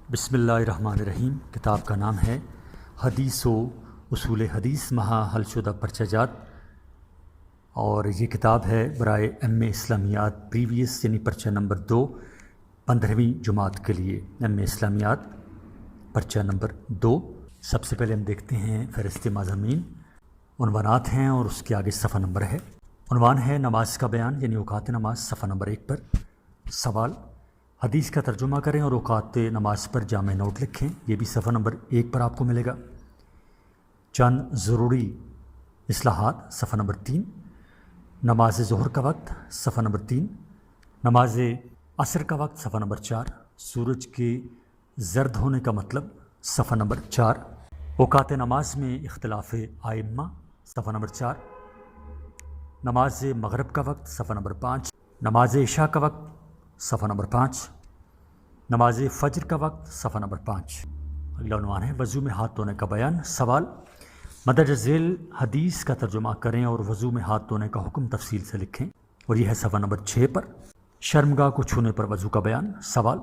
بسم اللہ الرحمن الرحیم۔ کتاب کا نام ہے حدیث و اصول حدیث مہا حل شدہ پرچہ جات، اور یہ کتاب ہے برائے اسلامیات پریویس یعنی پرچہ نمبر 2 15ویں جماعت کے لیے۔ اسلامیات پرچہ نمبر 2۔ سب سے پہلے ہم دیکھتے ہیں فہرست مضامین، عنوانات ہیں اور اس کے آگے صفحہ نمبر ہے۔ عنوان ہے نماز کا بیان یعنی اوقات نماز، صفحہ نمبر 1 پر۔ سوال: حدیث کا ترجمہ کریں اور اوقات نماز پر جامع نوٹ لکھیں، یہ بھی صفحہ نمبر 1 پر آپ کو ملے گا۔ چند ضروری اصلاحات، صفحہ نمبر 3۔ نماز ظہر کا وقت، صفحہ نمبر 3۔ نماز عصر کا وقت، صفحہ نمبر 4۔ سورج کے زرد ہونے کا مطلب، صفحہ نمبر 4۔ اوقات نماز میں اختلاف ائمہ، صفحہ نمبر 4۔ نماز مغرب کا وقت، صفحہ نمبر 5۔ نماز عشاء کا وقت، صفحہ نمبر 5۔ نماز فجر کا وقت، صفحہ نمبر 5۔ اگلا عنوان ہے وضو میں ہاتھ دھونے کا بیان۔ سوال: مندرجہ ذیل حدیث کا ترجمہ کریں اور وضو میں ہاتھ دھونے کا حکم تفصیل سے لکھیں، اور یہ ہے صفحہ نمبر 6 پر۔ شرمگاہ کو چھونے پر وضو کا بیان۔ سوال: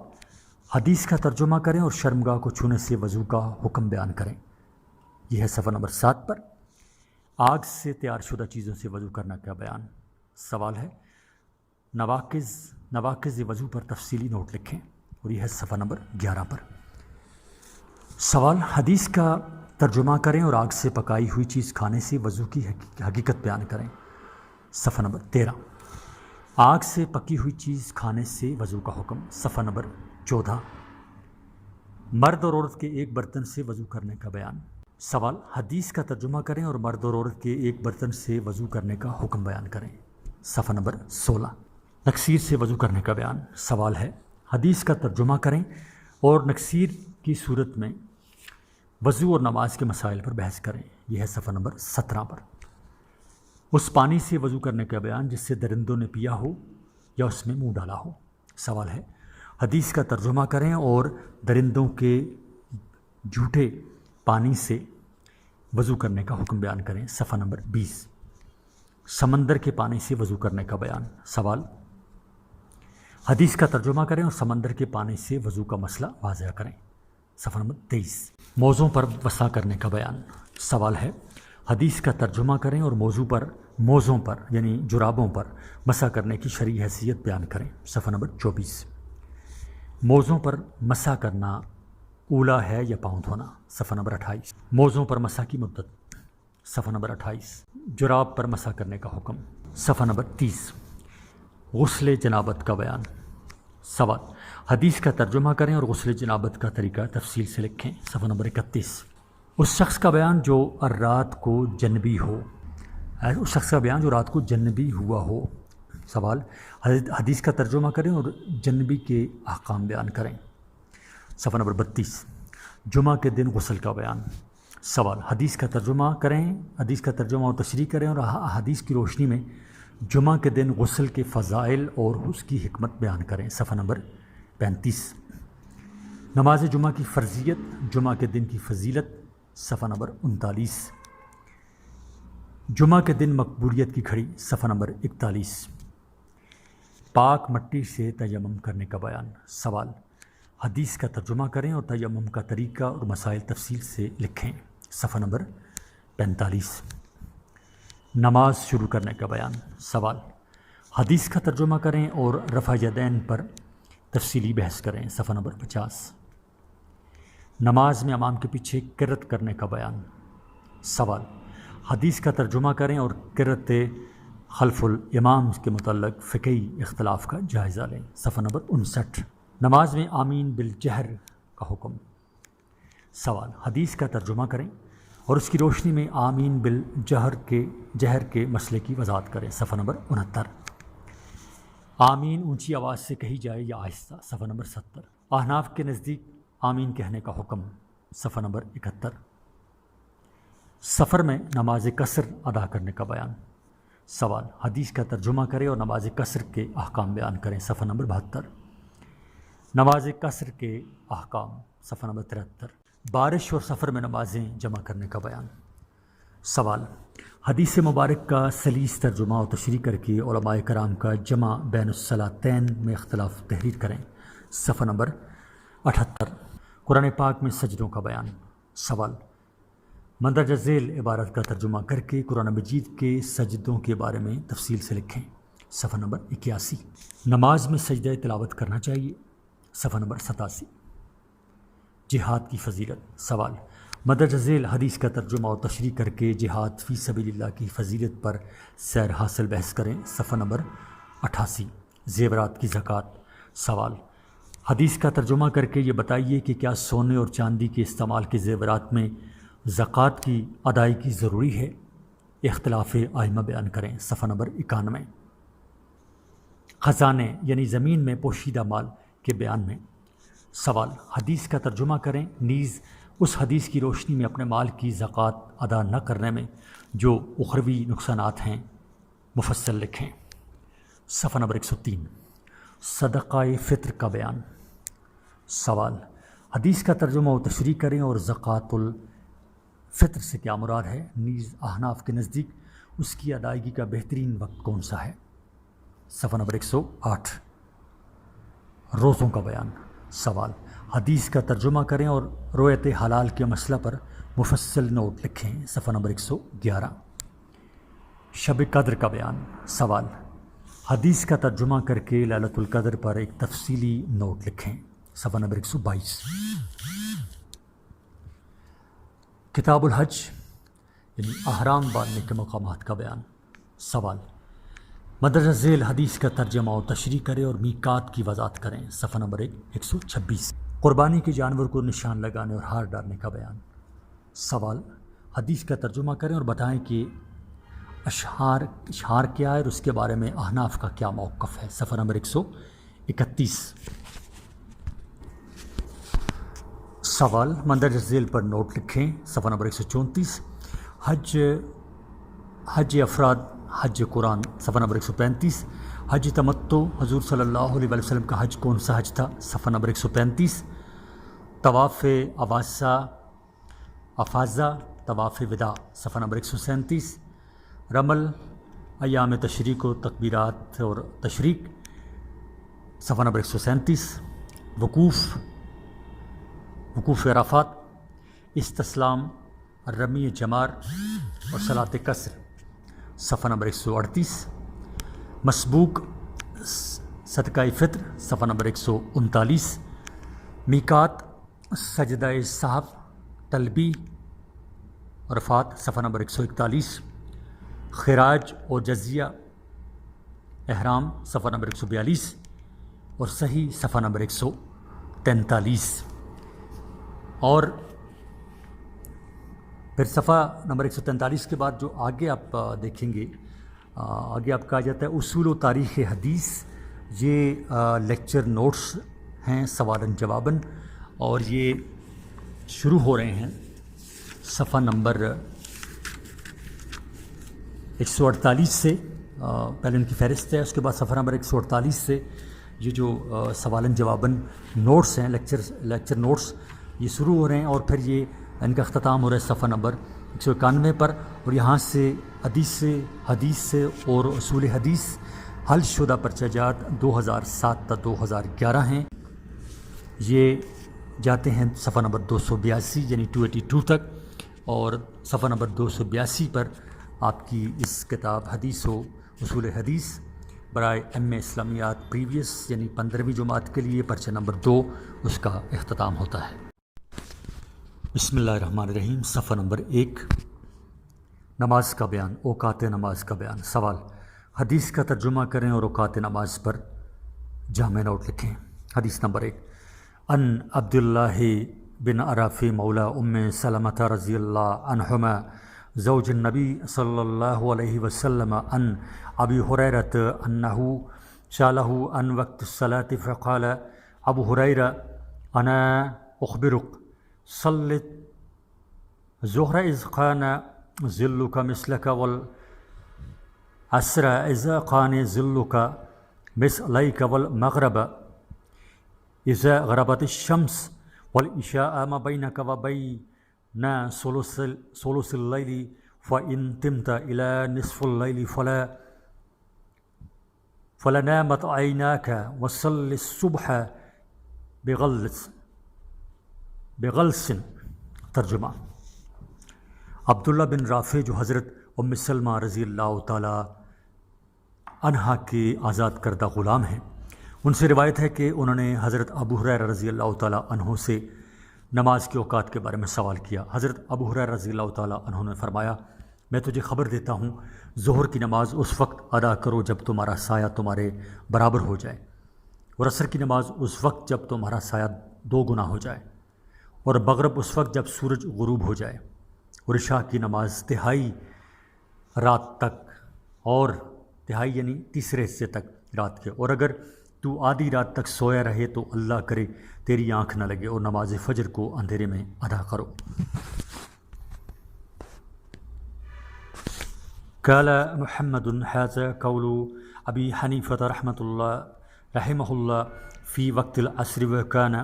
حدیث کا ترجمہ کریں اور شرمگاہ کو چھونے سے وضو کا حکم بیان کریں، یہ ہے صفحہ نمبر 7 پر۔ آگ سے تیار شدہ چیزوں سے وضو کرنے کا بیان۔ سوال ہے نواقض وضو پر تفصیلی نوٹ لکھیں، اور یہ ہے صفحہ نمبر 11 پر۔ سوال: حدیث کا ترجمہ کریں اور آگ سے پکائی ہوئی چیز کھانے سے وضو کی حقیقت بیان کریں، صفحہ نمبر 13۔ آگ سے پکی ہوئی چیز کھانے سے وضو کا حکم، صفحہ نمبر 14۔ مرد اور عورت کے ایک برتن سے وضو کرنے کا بیان۔ سوال: حدیث کا ترجمہ کریں اور مرد اور عورت کے ایک برتن سے وضو کرنے کا حکم بیان کریں، صفحہ نمبر 16۔ نکسیر سے وضو کرنے کا بیان۔ سوال ہے حدیث کا ترجمہ کریں اور نکسیر کی صورت میں وضو اور نماز کے مسائل پر بحث کریں، یہ ہے صفحہ نمبر 17 پر۔ اس پانی سے وضو کرنے کا بیان جس سے درندوں نے پیا ہو یا اس میں منہ ڈالا ہو۔ سوال ہے حدیث کا ترجمہ کریں اور درندوں کے جھوٹے پانی سے وضو کرنے کا حکم بیان کریں، صفحہ نمبر 20۔ سمندر کے پانی سے وضو کرنے کا بیان۔ سوال: حدیث کا ترجمہ کریں اور سمندر کے پانی سے وضو کا مسئلہ واضح کریں، صفحہ نمبر 23۔ موزوں پر مسح کرنے کا بیان۔ سوال ہے حدیث کا ترجمہ کریں اور موزوں پر یعنی جرابوں پر مسح کرنے کی شرعی حیثیت بیان کریں، صفحہ نمبر 24۔ موزوں پر مسح کرنا اولا ہے یا پاؤں دھونا، صفحہ نمبر 28۔ موزوں پر مسح کی مدت، صفحہ نمبر 28۔ جراب پر مسح کرنے کا حکم، صفحہ نمبر 30۔ غسل جنابت کا بیان۔ سوال: حدیث کا ترجمہ کریں اور غسل جنابت کا طریقہ تفصیل سے لکھیں، صفحہ نمبر 31۔ اس شخص کا بیان جو رات کو جنبی ہوا ہو۔ سوال: حدیث کا ترجمہ کریں اور جنبی کے احکام بیان کریں، صفحہ نمبر 32۔ جمعہ کے دن غسل کا بیان۔ سوال: حدیث کا ترجمہ اور تشریح کریں اور حدیث کی روشنی میں جمعہ کے دن غسل کے فضائل اور اس کی حکمت بیان کریں، صفحہ نمبر 35۔ نماز جمعہ کی فرضیت، جمعہ کے دن کی فضیلت، صفحہ نمبر 39۔ جمعہ کے دن مقبولیت کی گھڑی، صفحہ نمبر 41۔ پاک مٹی سے تیمم کرنے کا بیان۔ سوال: حدیث کا ترجمہ کریں اور تیمم کا طریقہ اور مسائل تفصیل سے لکھیں، صفحہ نمبر 45۔ نماز شروع کرنے کا بیان۔ سوال: حدیث کا ترجمہ کریں اور رفع یدین پر تفصیلی بحث کریں، صفحہ نمبر 50۔ نماز میں امام کے پیچھے قرأت کرنے کا بیان۔ سوال: حدیث کا ترجمہ کریں اور قرأت خلف الامام کے متعلق فقہی اختلاف کا جائزہ لیں، صفحہ نمبر 59۔ نماز میں آمین بالجہر کا حکم۔ سوال: حدیث کا ترجمہ کریں اور اس کی روشنی میں آمین جہر کے مسئلے کی وضاحت کریں، صفحہ نمبر 69۔ آمین اونچی آواز سے کہی جائے یا آہستہ، صفحہ نمبر 70۔ احناف کے نزدیک آمین کہنے کا حکم، صفحہ نمبر 71۔ سفر میں نماز قصر ادا کرنے کا بیان۔ سوال: حدیث کا ترجمہ کریں اور نماز قصر کے احکام بیان کریں، صفحہ نمبر 72۔ نماز قصر کے احکام، صفحہ نمبر 73۔ بارش اور سفر میں نمازیں جمع کرنے کا بیان۔ سوال: حدیث مبارک کا سلیس ترجمہ اور تشریح کر کے علماء کرام کا جمع بین الصلاتین میں اختلاف تحریر کریں، صفحہ نمبر 78۔ قرآن پاک میں سجدوں کا بیان۔ سوال، مندرجہ ذیل عبارت کا ترجمہ کر کے قرآن مجید کے سجدوں کے بارے میں تفصیل سے لکھیں۔ صفحہ نمبر 81۔ نماز میں سجدہ تلاوت کرنا چاہیے۔ صفحہ نمبر 87۔ جہاد کی فضیلت۔ سوال، مندرجہ ذیل حدیث کا ترجمہ اور تشریح کر کے جہاد فی سبیل اللہ کی فضیلت پر سیر حاصل بحث کریں۔ صفحہ نمبر 88۔ زیورات کی زکوٰۃ۔ سوال، حدیث کا ترجمہ کر کے یہ بتائیے کہ کیا سونے اور چاندی کے استعمال کے زیورات میں زکوٰۃ کی ادائیگی ضروری ہے؟ اختلاف ائمہ بیان کریں۔ صفحہ نمبر 91۔ خزانے یعنی زمین میں پوشیدہ مال کے بیان میں۔ سوال، حدیث کا ترجمہ کریں، نیز اس حدیث کی روشنی میں اپنے مال کی زکوٰۃ ادا نہ کرنے میں جو اخروی نقصانات ہیں مفصل لکھیں۔ صفحہ نمبر 103۔ صدقہ فطر کا بیان۔ سوال، حدیث کا ترجمہ و تشریح کریں اور زکوٰۃ الفطر سے کیا مراد ہے؟ نیز احناف کے نزدیک اس کی ادائیگی کا بہترین وقت کون سا ہے؟ صفحہ نمبر 108۔ روزوں کا بیان۔ سوال، حدیث کا ترجمہ کریں اور رویت حلال کے مسئلہ پر مفصل نوٹ لکھیں۔ صفحہ نمبر 111۔ شب قدر کا بیان۔ سوال، حدیث کا ترجمہ کر کے لیلۃ القدر پر ایک تفصیلی نوٹ لکھیں۔ صفحہ نمبر 122۔ کتاب الحج یعنی احرام باندھنے کے مقامات کا بیان۔ سوال، مندرجہ ذیل حدیث کا ترجمہ اور تشریح کریں اور میقات کی وضاحت کریں۔ صفحہ نمبر 126۔ قربانی کے جانور کو نشان لگانے اور ہار ڈالنے کا بیان۔ سوال، حدیث کا ترجمہ کریں اور بتائیں کہ اشعار کیا ہے اور اس کے بارے میں احناف کا کیا موقف ہے۔ صفحہ نمبر 131۔ سوال، مندرجہ ذیل پر نوٹ لکھیں۔ صفحہ نمبر 134۔ حج افراد حج قرآن۔ صفحہ نمبر 135۔ حج تمتع، حضور صلی اللہ علیہ وسلم کا حج کون سا حج تھا؟ صفحہ نمبر 135۔ طواف افاضہ، طواف وداع۔ صفحہ نمبر 137۔ رمل، ایام تشریق و تکبیرات اور تشریق۔ صفحہ نمبر 137۔ وقوف عرفات، استسلام، رمی جمار اور صلاۃ قصر۔ صفحہ نمبر 138۔ مسبوق، صدقہ فطر۔ صفحہ نمبر 139۔ میقات، سجدہ صحف، تلبی، عرفات۔ صفحہ نمبر 141۔ خراج اور جزیہ، احرام۔ صفحہ نمبر 142 اور صحیح صفحہ نمبر 143۔ اور پھر صفحہ نمبر 143 کے بعد جو آگے آپ دیکھیں گے، آگے آپ کہا جاتا ہے اصول و تاریخ حدیث۔ یہ لیکچر نوٹس ہیں سوالن جواباً، اور یہ شروع ہو رہے ہیں صفحہ نمبر 148 سے۔ پہلے ان کی فہرست ہے، اس کے بعد صفحہ نمبر 148 سے یہ جو سوالن جواباً نوٹس ہیں، لیکچر نوٹس، یہ شروع ہو رہے ہیں، اور پھر یہ ان کا اختتام ہو رہا ہے صفحہ نمبر 191 پر، اور یہاں سے حدیث سے اور اصول حدیث حل شدہ پرچہ جات 2007 تا 2011 ہیں، یہ جاتے ہیں صفحہ نمبر 282 یعنی 282 تک، اور صفحہ نمبر 282 پر آپ کی اس کتاب حدیث و اصول حدیث برائے ایم اے اسلامیات پریویس یعنی 15ویں جماعت کے لیے پرچہ نمبر 2 اس کا اختتام ہوتا ہے۔ بسم اللہ الرحمن الرحیم۔ صفحہ نمبر 1، نماز کا بیان، اوقات نماز کا بیان۔ سوال، حدیث کا ترجمہ کریں اور اوقات نماز پر جامع نوٹ لکھیں۔ حدیث نمبر 1، ان عبداللہ بن عرف مولا سلمۃ رضی اللہ عنہما زوج النبی صلی اللہ علیہ وسلم ان ابی ہریرۃ انہ سألہ عن وقت الصلاۃ فقال ابو ہریرہ انا اخبرک صلت ظہر اذ کان ظلک مثلک والعصر اذا کان ظلک مثلیک والمغرب اذا غربت الشمس والعشاء ما بینک وبین ثلث اللیل فإن تمت إلى نصف الليل فلنامت عيناك وصل الصبح بغلس بغلس. ترجمہ: عبداللہ بن رافع جو حضرت ام سلمہ رضی اللہ تعالی عنہا کے آزاد کردہ غلام ہیں، ان سے روایت ہے کہ انہوں نے حضرت ابو ہریرہ رضی اللہ تعالی عنہ سے نماز کے اوقات کے بارے میں سوال کیا. حضرت ابو ہریرہ رضی اللہ تعالی عنہ نے فرمایا، میں تجھے خبر دیتا ہوں، ظہر کی نماز اس وقت ادا کرو جب تمہارا سایہ تمہارے برابر ہو جائے، اور عصر کی نماز اس وقت جب تمہارا سایہ 2 گنا ہو جائے، اور مغرب اس وقت جب سورج غروب ہو جائے، اور عشاء کی نماز تہائی رات تک، اور تہائی یعنی تیسرے حصے تک رات کے، اور اگر تو آدھی رات تک سویا رہے تو اللہ کرے تیری آنکھ نہ لگے، اور نماز فجر کو اندھیرے میں ادا کرو. قال محمد هذا قول ابی حنیفہ رحمہ اللہ فی وقت العصر وكان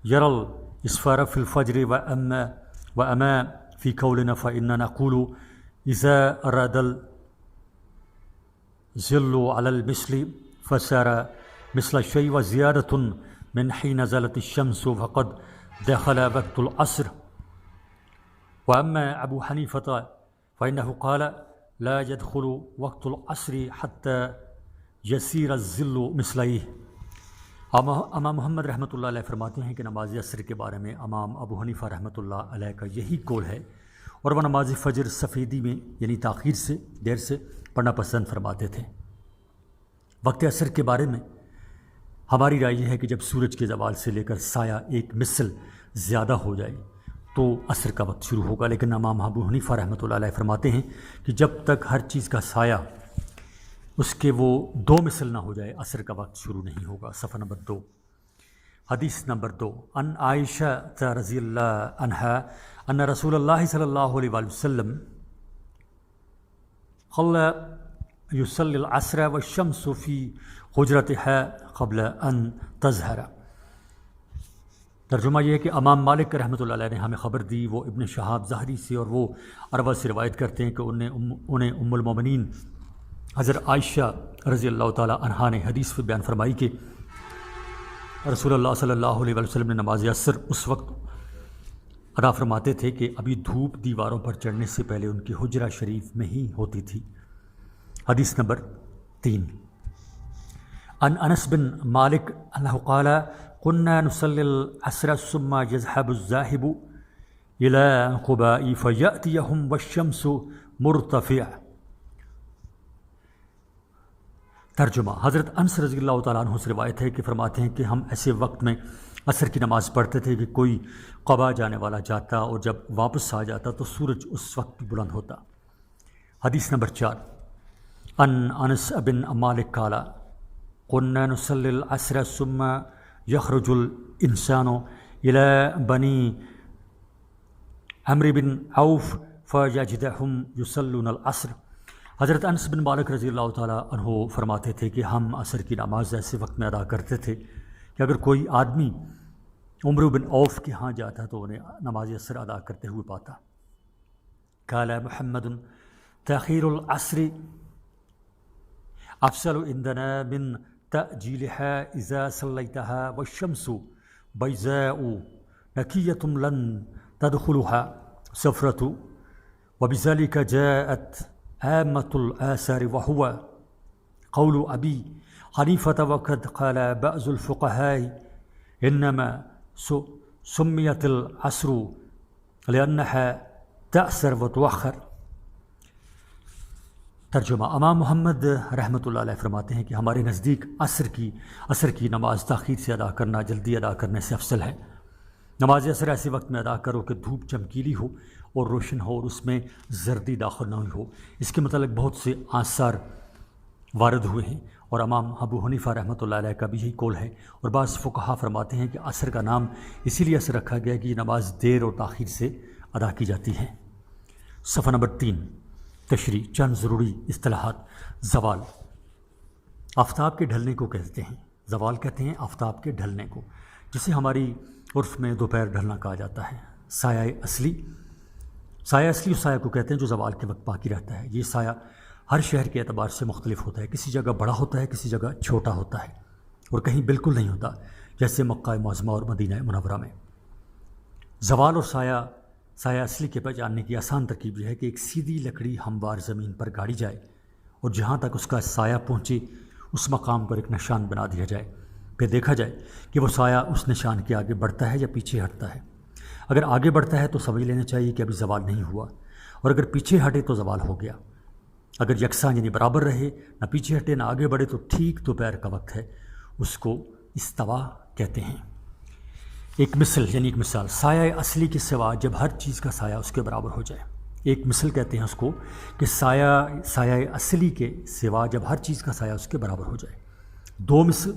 يرى الإسفار في الفجر وأما في قولنا فإننا نقول إذا أراد الظل على المثل فصار مثل الشيء وزيادة من حين نزلت الشمس فقد دخل وقت العصر. وأما أبو حنيفة فإنه قال لا يدخل وقت العصر حتى يسير الظل مثليه. امام محمد رحمۃ اللہ علیہ فرماتے ہیں کہ نماز عصر کے بارے میں امام ابو حنیفہ رحمۃ اللہ علیہ کا یہی قول ہے، اور وہ نماز فجر سفیدی میں یعنی تاخیر سے، دیر سے پڑھنا پسند فرماتے تھے. وقت عصر کے بارے میں ہماری رائے یہ ہے کہ جب سورج کے زوال سے لے کر سایہ 1 مثل زیادہ ہو جائے تو عصر کا وقت شروع ہوگا، لیکن امام ابو حنیفہ رحمۃ اللہ علیہ فرماتے ہیں کہ جب تک ہر چیز کا سایہ اس کے وہ 2 مثل نہ ہو جائے عصر کا وقت شروع نہیں ہوگا. صفحہ نمبر 2. حدیث نمبر 2. ان عائشہ رضی اللہ عنہا ان رسول اللہ صلی اللہ علیہ وآلہ وسلم خلى يصلي العصر والشمس في حجرتها قبل ان تظهر. ترجمہ یہ ہے کہ امام مالک رحمۃ اللہ علیہ نے ہمیں خبر دی، وہ ابن شہاب ظاہری سے اور وہ عروہ سے روایت کرتے ہیں کہ انہیں ام المومنین حضرت عائشہ رضی اللہ تعالی عنہا نے حدیث میں بیان فرمائی کہ رسول اللہ صلی اللہ علیہ وسلم نے نماز عصر اس وقت ادا فرماتے تھے کہ ابھی دھوپ دیواروں پر چڑھنے سے پہلے ان کی حجرہ شریف میں ہی ہوتی تھی. حدیث نمبر 3. ان انس بن مالک انہ قال كنا نصلي العصر ثم يذهب الذاهب الى قباء فيأتيهم والشمس مرتفع. ترجمہ: حضرت انس رضی اللہ تعالیٰ عنہ سے روایت ہے کہ فرماتے ہیں کہ ہم ایسے وقت میں عصر کی نماز پڑھتے تھے کہ کوئی قبا جانے والا جاتا اور جب واپس آ جاتا تو سورج اس وقت بلند ہوتا. حدیث نمبر 4. ان انس بن مالک قال كنا نصلي العصر ثم يخرج الانسان الى بني عمرو بن عوف فيجدهم يصلون العصر. حضرت انس بن مالک رضی اللہ تعالیٰ عنہ فرماتے تھے کہ ہم عصر کی نماز ایسے وقت میں ادا کرتے تھے کہ اگر کوئی آدمی عمرو بن عوف کے ہاں جاتا تو انہیں نماز عصر ادا کرتے ہوئے پاتا. قال محمد تأخیر العصر افضل عندنا من تأجیلها اذا صلیتها والشمس بیضاء نقیۃ لن تدخلها صفرة وبذلك جاءت عامة الآثار وهو قول أبي حنيفة. وقد قال بعض الفقهاء إنما سميت العصر لأنها تأثر وتؤخر. ترجمہ: امام محمد رحمۃ اللہ علیہ فرماتے ہیں کہ ہمارے نزدیک عصر کی نماز تاخیر سے ادا کرنا جلدی ادا کرنے سے افضل ہے. نماز عصر ایسے وقت میں ادا کرو کہ دھوپ چمکیلی ہو اور روشن ہو اور اس میں زردی داخل نہ ہوئی ہو. اس کے متعلق بہت سے آثار وارد ہوئے ہیں اور امام ابو حنیفہ رحمۃ اللہ علیہ کا بھی یہی قول ہے، اور بعض فقہا فرماتے ہیں کہ عصر کا نام اسی لیے عصر رکھا گیا کہ یہ نماز دیر اور تاخیر سے ادا کی جاتی ہے. صفحہ نمبر 3. تشریح. چند ضروری اصطلاحات. زوال آفتاب کے ڈھلنے کو کہتے ہیں. زوال کہتے ہیں آفتاب کے ڈھلنے کو، جسے ہماری عرف میں دوپہر ڈھلنا کہا جاتا ہے. سایہ اصلی اس سایہ کو کہتے ہیں جو زوال کے وقت باقی رہتا ہے. یہ سایہ ہر شہر کے اعتبار سے مختلف ہوتا ہے، کسی جگہ بڑا ہوتا ہے، کسی جگہ چھوٹا ہوتا ہے، اور کہیں بالکل نہیں ہوتا، جیسے مکہ معظمہ اور مدینہ منورہ میں. زوال اور سایہ اصلی کے پہچاننے کی آسان ترکیب یہ ہے کہ ایک سیدھی لکڑی ہموار زمین پر گاڑی جائے اور جہاں تک اس کا سایہ پہنچے اس مقام پر ایک نشان بنا دیا جائے، پھر دیکھا جائے کہ وہ سایہ اس نشان کے آگے بڑھتا ہے یا پیچھے ہٹتا ہے۔ اگر آگے بڑھتا ہے تو سمجھ لینا چاہیے کہ ابھی زوال نہیں ہوا، اور اگر پیچھے ہٹے تو زوال ہو گیا۔ اگر یکساں یعنی برابر رہے، نہ پیچھے ہٹے نہ آگے بڑھے، تو ٹھیک دوپہر کا وقت ہے، اس کو استوا کہتے ہیں۔ ایک مثال، سایہ اصلی کے سوا جب ہر چیز کا سایہ اس کے برابر ہو جائے۔ ایک مثل کہتے ہیں اس کو کہ سایہ اصلی کے سوا جب ہر چیز کا سایہ اس کے برابر ہو جائے۔ دو مثل،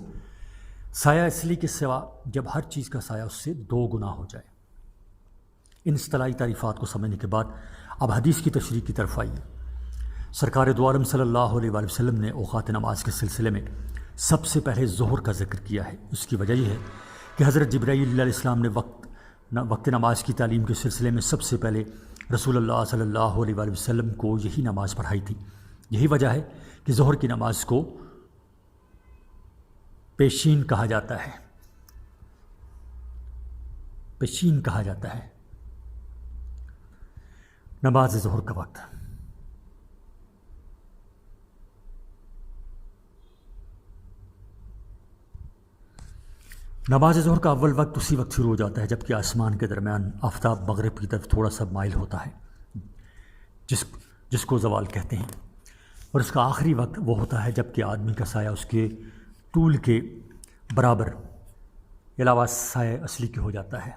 سایہ اصلی کے سوا جب ہر چیز کا سایہ اس سے 2 گنا ہو جائے۔ ان اصطلاحی تعریفات کو سمجھنے کے بعد اب حدیث کی تشریح کی طرف آئیے۔ سرکار دو عالم صلی اللہ علیہ وآلہ وسلم نے اوقات نماز کے سلسلے میں سب سے پہلے ظہر کا ذکر کیا ہے۔ اس کی وجہ یہ ہے کہ حضرت جبرائیل علیہ السلام نے وقت نماز کی تعلیم کے سلسلے میں سب سے پہلے رسول اللہ صلی اللہ علیہ وآلہ وسلم کو یہی نماز پڑھائی تھی۔ یہی وجہ ہے کہ ظہر کی نماز کو پیشین کہا جاتا ہے۔ نماز ظہر کا وقت۔ نماز ظہر کا اول وقت اسی وقت شروع ہو جاتا ہے جبکہ آسمان کے درمیان آفتاب مغرب کی طرف تھوڑا سا مائل ہوتا ہے، جس کو زوال کہتے ہیں، اور اس کا آخری وقت وہ ہوتا ہے جبکہ آدمی کا سایہ اس کے طول کے برابر علاوہ سایہ اصلی کے ہو جاتا ہے،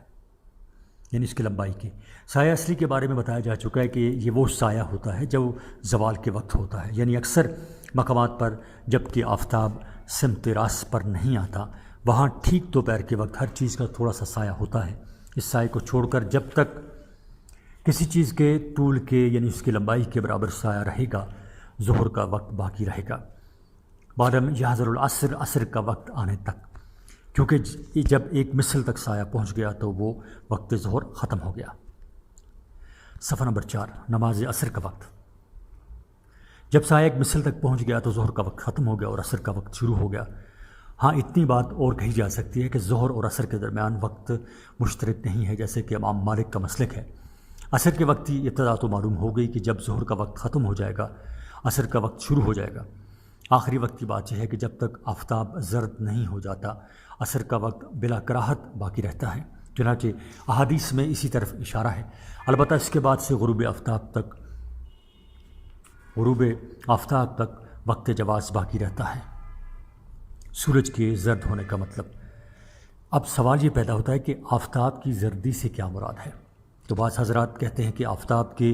یعنی اس کی لمبائی کے۔ سایہ اصلی کے بارے میں بتایا جا چکا ہے کہ یہ وہ سایہ ہوتا ہے جو زوال کے وقت ہوتا ہے، یعنی اکثر مقامات پر جب کہ آفتاب سمت راست پر نہیں آتا وہاں ٹھیک دوپہر کے وقت ہر چیز کا تھوڑا سا سایہ ہوتا ہے۔ اس سائے کو چھوڑ کر جب تک کسی چیز کے طول کے یعنی اس کی لمبائی کے برابر سایہ رہے گا ظہر کا وقت باقی رہے گا، بعدم یحضر العصر عصر کا وقت آنے تک، کیونکہ جب ایک مثل تک سایہ پہنچ گیا تو وہ وقت ظہر ختم ہو گیا۔ صفحہ نمبر 4، نماز عصر کا وقت۔ جب سایہ ایک مثل تک پہنچ گیا تو ظہر کا وقت ختم ہو گیا اور عصر کا وقت شروع ہو گیا۔ ہاں اتنی بات اور کہی جا سکتی ہے کہ ظہر اور عصر کے درمیان وقت مشترک نہیں ہے، جیسے کہ امام مالک کا مسلک ہے۔ عصر کے وقت کی ابتدا تو معلوم ہو گئی کہ جب ظہر کا وقت ختم ہو جائے گا عصر کا وقت شروع ہو جائے گا۔ آخری وقت کی بات یہ ہے کہ جب تک آفتاب زرد نہیں ہو جاتا عصر کا وقت بلا کراہت باقی رہتا ہے، چنانچہ احادیث میں اسی طرف اشارہ ہے۔ البتہ اس کے بعد سے غروب آفتاب تک وقت جواز باقی رہتا ہے۔ سورج کے زرد ہونے کا مطلب۔ اب سوال یہ پیدا ہوتا ہے کہ آفتاب کی زردی سے کیا مراد ہے؟ تو بعض حضرات کہتے ہیں کہ آفتاب کے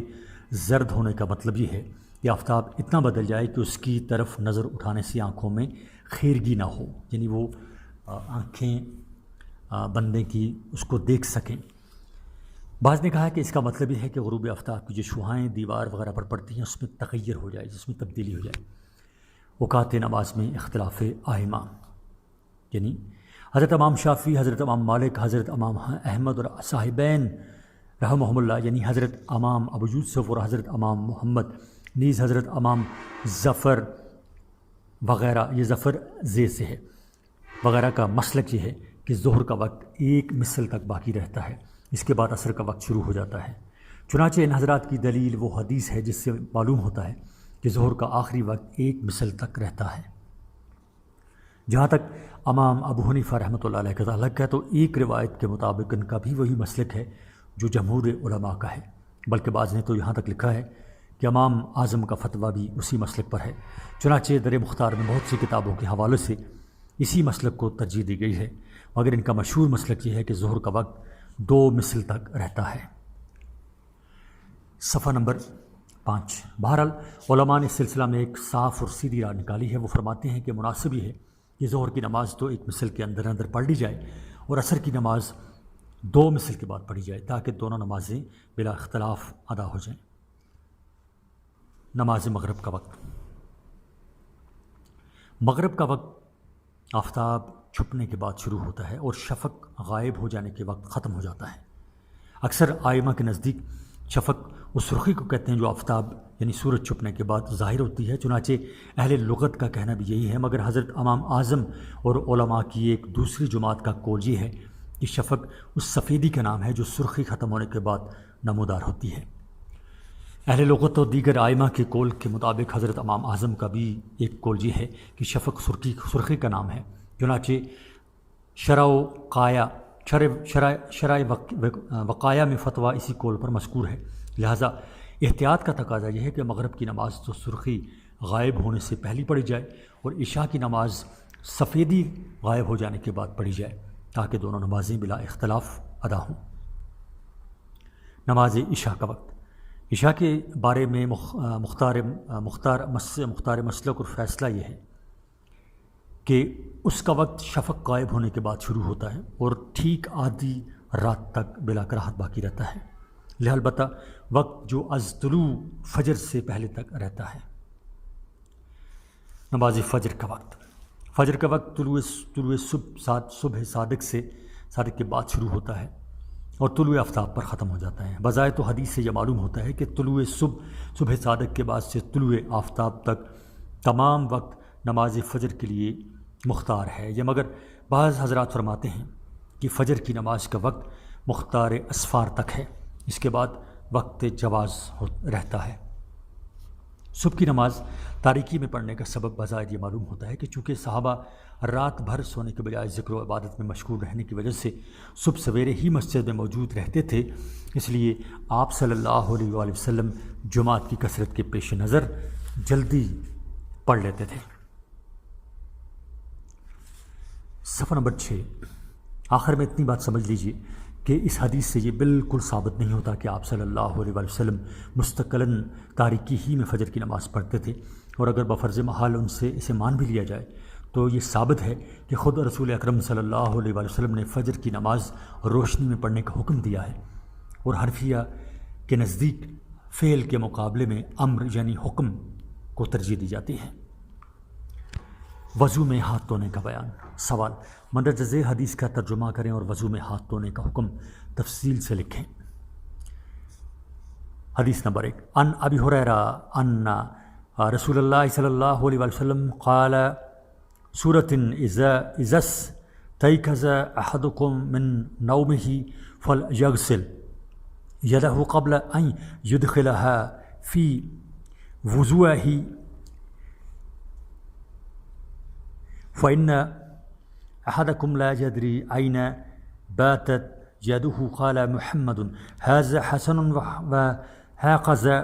زرد ہونے کا مطلب یہ ہے کہ آفتاب اتنا بدل جائے کہ اس کی طرف نظر اٹھانے سے آنکھوں میں خیرگی نہ ہو، یعنی وہ آنکھیں بندے کی اس کو دیکھ سکیں۔ بعض نے کہا کہ اس کا مطلب یہ ہے کہ غروب آفتاب کی جو شعاعیں دیوار وغیرہ پر پڑتی ہیں اس میں تغیر ہو جائے، جس میں تبدیلی ہو جائے۔ اوقات نماز میں اختلاف ائمہ، یعنی حضرت امام شافعی، حضرت امام مالک، حضرت امام احمد اور صاحبین رحمہم اللہ، یعنی حضرت امام ابو یوسف اور حضرت امام محمد، نیز حضرت امام ظفر وغیرہ، یہ ظفر زے سے ہے وغیرہ کا مسلک یہ ہے کہ ظہر کا وقت ایک مثل تک باقی رہتا ہے، اس کے بعد عصر کا وقت شروع ہو جاتا ہے۔ چنانچہ ان حضرات کی دلیل وہ حدیث ہے جس سے معلوم ہوتا ہے کہ ظہر کا آخری وقت ایک مثل تک رہتا ہے۔ جہاں تک امام ابو حنیفہ رحمۃ اللہ علیہ کا تعلق ہے تو ایک روایت کے مطابق ان کا بھی وہی مسلک ہے جو جمہور علماء کا ہے، بلکہ بعض نے تو یہاں تک لکھا ہے کہ امام اعظم کا فتویٰ بھی اسی مسلک پر ہے۔ چنانچہ در مختار میں بہت سی کتابوں کے حوالے سے اسی مسلک کو ترجیح دی گئی ہے، مگر ان کا مشہور مسلک یہ ہے کہ ظہر کا وقت 2 مثل تک رہتا ہے۔ صفحہ نمبر 5۔ بہرحال علماء نے اس سلسلہ میں ایک صاف اور سیدھی راہ نکالی ہے۔ وہ فرماتے ہیں کہ مناسب یہ ہے کہ ظہر کی نماز تو ایک مثل کے اندر اندر پڑھ لی جائے اور عصر کی نماز 2 مثل کے بعد پڑھی جائے تاکہ دونوں نمازیں بلا اختلاف ادا ہو جائیں۔ نماز مغرب کا وقت۔ مغرب کا وقت آفتاب چھپنے کے بعد شروع ہوتا ہے اور شفق غائب ہو جانے کے وقت ختم ہو جاتا ہے۔ اکثر ائمہ کے نزدیک شفق اس سرخی کو کہتے ہیں جو آفتاب یعنی سورج چھپنے کے بعد ظاہر ہوتی ہے، چنانچہ اہل لغت کا کہنا بھی یہی ہے، مگر حضرت امام اعظم اور علماء کی ایک دوسری جماعت کا قول یہ ہے یہ شفق اس سفیدی کا نام ہے جو سرخی ختم ہونے کے بعد نمودار ہوتی ہے۔ اہل لغت و دیگر آئمہ کے قول کے مطابق حضرت امام اعظم کا بھی ایک قول یہ ہے کہ شفق سرخی کا نام ہے، چنانچہ شرائع وقایہ میں فتویٰ اسی قول پر مذکور ہے۔ لہٰذا احتیاط کا تقاضا یہ ہے کہ مغرب کی نماز تو سرخی غائب ہونے سے پہلی پڑھی جائے اور عشاء کی نماز سفیدی غائب ہو جانے کے بعد پڑھی جائے تاکہ دونوں نمازیں بلا اختلاف ادا ہوں۔ نماز عشاء کا وقت۔ عشاء کے بارے میں مختار مسلک اور فیصلہ یہ ہے کہ اس کا وقت شفق غائب ہونے کے بعد شروع ہوتا ہے اور ٹھیک آدھی رات تک بلا کراہت باقی رہتا ہے، البتہ وقت جو از طلوع فجر سے پہلے تک رہتا ہے۔ نماز فجر کا وقت۔ فجر کا وقت طلوع صبح صادق کے بعد شروع ہوتا ہے اور طلوع آفتاب پر ختم ہو جاتا ہے۔ بظاہر تو حدیث سے یہ معلوم ہوتا ہے کہ طلوع صبح صادق کے بعد سے طلوع آفتاب تک تمام وقت نماز فجر کے لیے مختار ہے، یہ مگر بعض حضرات فرماتے ہیں کہ فجر کی نماز کا وقت مختار اسفار تک ہے، اس کے بعد وقت جواز رہتا ہے۔ صبح کی نماز تاریکی میں پڑھنے کا سبب بظاہر یہ معلوم ہوتا ہے کہ چونکہ صحابہ رات بھر سونے کے بجائے ذکر و عبادت میں مشغول رہنے کی وجہ سے صبح سویرے ہی مسجد میں موجود رہتے تھے، اس لیے آپ صلی اللہ علیہ وآلہ وسلم جماعت کی کثرت کے پیش نظر جلدی پڑھ لیتے تھے۔ صفحہ نمبر 6۔ آخر میں اتنی بات سمجھ لیجئے کہ اس حدیث سے یہ بالکل ثابت نہیں ہوتا کہ آپ صلی اللہ علیہ وآلہ وسلم مستقلاً تاریکی ہی میں فجر کی نماز پڑھتے تھے، اور اگر بفرض محال ان سے اسے مان بھی لیا جائے تو یہ ثابت ہے کہ خود رسول اکرم صلی اللہ علیہ وآلہ وسلم نے فجر کی نماز روشنی میں پڑھنے کا حکم دیا ہے، اور حنفیہ کے نزدیک فعل کے مقابلے میں امر یعنی حکم کو ترجیح دی جاتی ہے۔ وضو میں ہاتھ دھونے کا بیان۔ سوال: مندرجہ ذیل حدیث کا ترجمہ کریں اور وضو میں ہاتھ دھونے کا حکم تفصیل سے لکھیں۔ حدیث نمبر 1۔ عن ابی ہریرہ ان رسول اللہ صلی اللہ علیہ وآلہ وسلم قال سورۃ اذا استيقظ احدكم من نومه فليغسل يده قبل ان يدخلها في وضوءه فإن أحدكم لا يدري أين باتت يده قال محمد هذا حسن وهكذا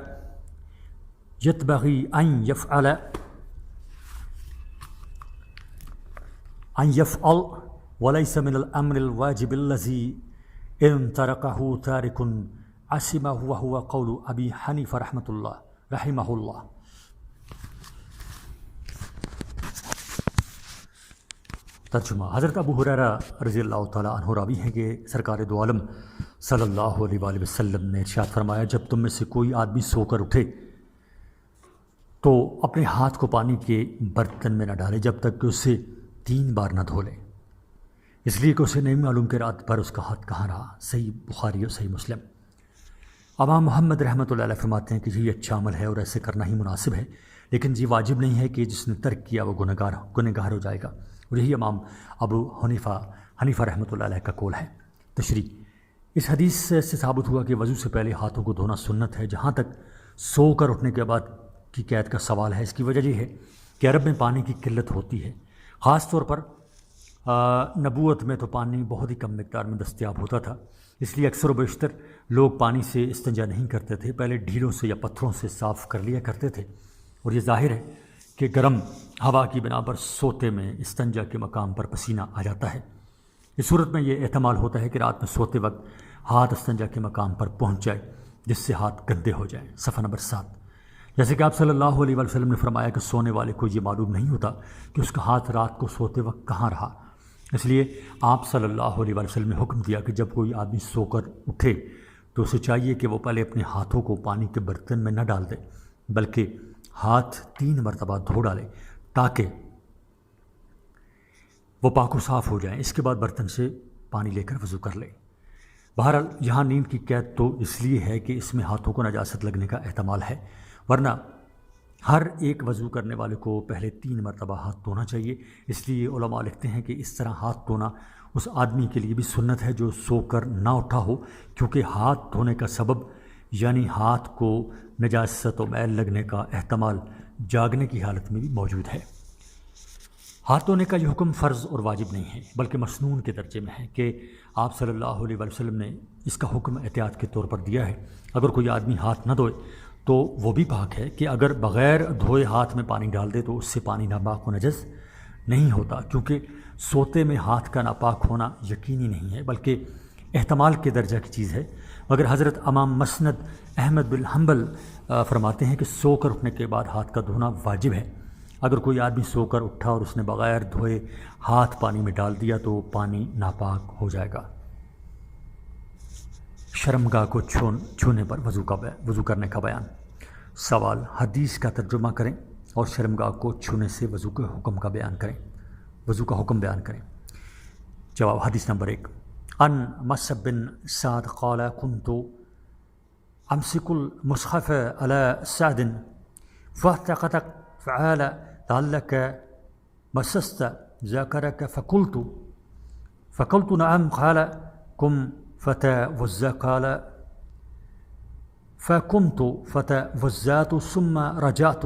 ينبغي أن يفعل وليس من الأمر الواجب الذي إن تركه تارك عصمه وهو قول أبي حنيفة رحمه الله۔ ترجمہ۔ حضرت ابو ہریرہ رضی اللہ تعالیٰ عنہ راوی ہیں کہ سرکار دو عالم صلی اللہ علیہ وآلہ وسلم نے ارشاد فرمایا، جب تم میں سے کوئی آدمی سو کر اٹھے تو اپنے ہاتھ کو پانی کے برتن میں نہ ڈالے جب تک کہ اسے 3 بار نہ دھو لے، اس لیے کہ اسے نہیں معلوم کہ رات بھر اس کا ہاتھ کہاں رہا۔ صحیح بخاری اور صحیح مسلم۔ امام محمد رحمۃ اللہ علیہ فرماتے ہیں کہ یہ اچھا عمل ہے اور ایسے کرنا ہی مناسب ہے، لیکن یہ واجب نہیں ہے کہ جس نے ترک کیا وہ گنہگار ہو جائے گا، اور یہی امام ابو حنیفہ رحمۃ اللہ علیہ کا قول ہے۔ تشریح: اس حدیث سے ثابت ہوا کہ وضو سے پہلے ہاتھوں کو دھونا سنت ہے۔ جہاں تک سو کر اٹھنے کے بعد کی قید کا سوال ہے، اس کی وجہ یہ ہے کہ عرب میں پانی کی قلت ہوتی ہے، خاص طور پر نبوت میں تو پانی بہت ہی کم مقدار میں دستیاب ہوتا تھا، اس لیے اکثر و بیشتر لوگ پانی سے استنجا نہیں کرتے تھے، پہلے ڈھیلوں سے یا پتھروں سے صاف کر لیا کرتے تھے، اور یہ ظاہر ہے کہ گرم ہوا کی بنا پر سوتے میں استنجا کے مقام پر پسینہ آ جاتا ہے۔ اس صورت میں یہ احتمال ہوتا ہے کہ رات میں سوتے وقت ہاتھ استنجا کے مقام پر پہنچ جائے جس سے ہاتھ گندے ہو جائیں۔ صفحہ نمبر 7۔ جیسے کہ آپ صلی اللہ علیہ وآلہ وسلم نے فرمایا کہ سونے والے کو یہ معلوم نہیں ہوتا کہ اس کا ہاتھ رات کو سوتے وقت کہاں رہا، اس لیے آپ صلی اللہ علیہ وآلہ وسلم نے حکم دیا کہ جب کوئی آدمی سو کر اٹھے تو اسے چاہیے کہ وہ پہلے اپنے ہاتھوں کو پانی کے برتن میں نہ ڈال دے بلکہ ہاتھ 3 مرتبہ دھو ڈالے تاکہ وہ پاک و صاف ہو جائیں، اس کے بعد برتن سے پانی لے کر وضو کر لے۔ بہرحال یہاں نیند کی قید تو اس لیے ہے کہ اس میں ہاتھوں کو نجاست لگنے کا احتمال ہے، ورنہ ہر ایک وضو کرنے والے کو پہلے 3 مرتبہ ہاتھ دھونا چاہیے۔ اس لیے علماء لکھتے ہیں کہ اس طرح ہاتھ دھونا اس آدمی کے لیے بھی سنت ہے جو سو کر نہ اٹھا ہو، کیونکہ ہاتھ دھونے کا سبب یعنی ہاتھ کو نجاست و میل لگنے کا احتمال جاگنے کی حالت میں بھی موجود ہے۔ ہاتھ دھونے کا یہ حکم فرض اور واجب نہیں ہے بلکہ مسنون کے درجے میں ہے کہ آپ صلی اللہ علیہ وسلم نے اس کا حکم احتیاط کے طور پر دیا ہے۔ اگر کوئی آدمی ہاتھ نہ دھوئے تو وہ بھی پاک ہے کہ اگر بغیر دھوئے ہاتھ میں پانی ڈال دے تو اس سے پانی ناپاک و نجس نہیں ہوتا، کیونکہ سوتے میں ہاتھ کا ناپاک ہونا یقینی نہیں ہے بلکہ احتمال کے درجہ کی چیز ہے۔ مگر حضرت امام مسند احمد بن حنبل فرماتے ہیں کہ سو کر اٹھنے کے بعد ہاتھ کا دھونا واجب ہے۔ اگر کوئی آدمی سو کر اٹھا اور اس نے بغیر دھوئے ہاتھ پانی میں ڈال دیا تو پانی ناپاک ہو جائے گا۔ شرمگاہ کو چھونے پر وضو کرنے کا بیان۔ سوال، حدیث کا ترجمہ کریں اور شرمگاہ کو چھونے سے وضو کا حکم بیان کریں۔ جواب، حدیث نمبر 1، ان مصعب بن سعد قال كنت امسك المصحف على سعد فاحتقتك فعال لعلك مسست ذكرك فقلت نعم، قال قم فتوضأ، قال فقمت فتوضأت ثم رجعت۔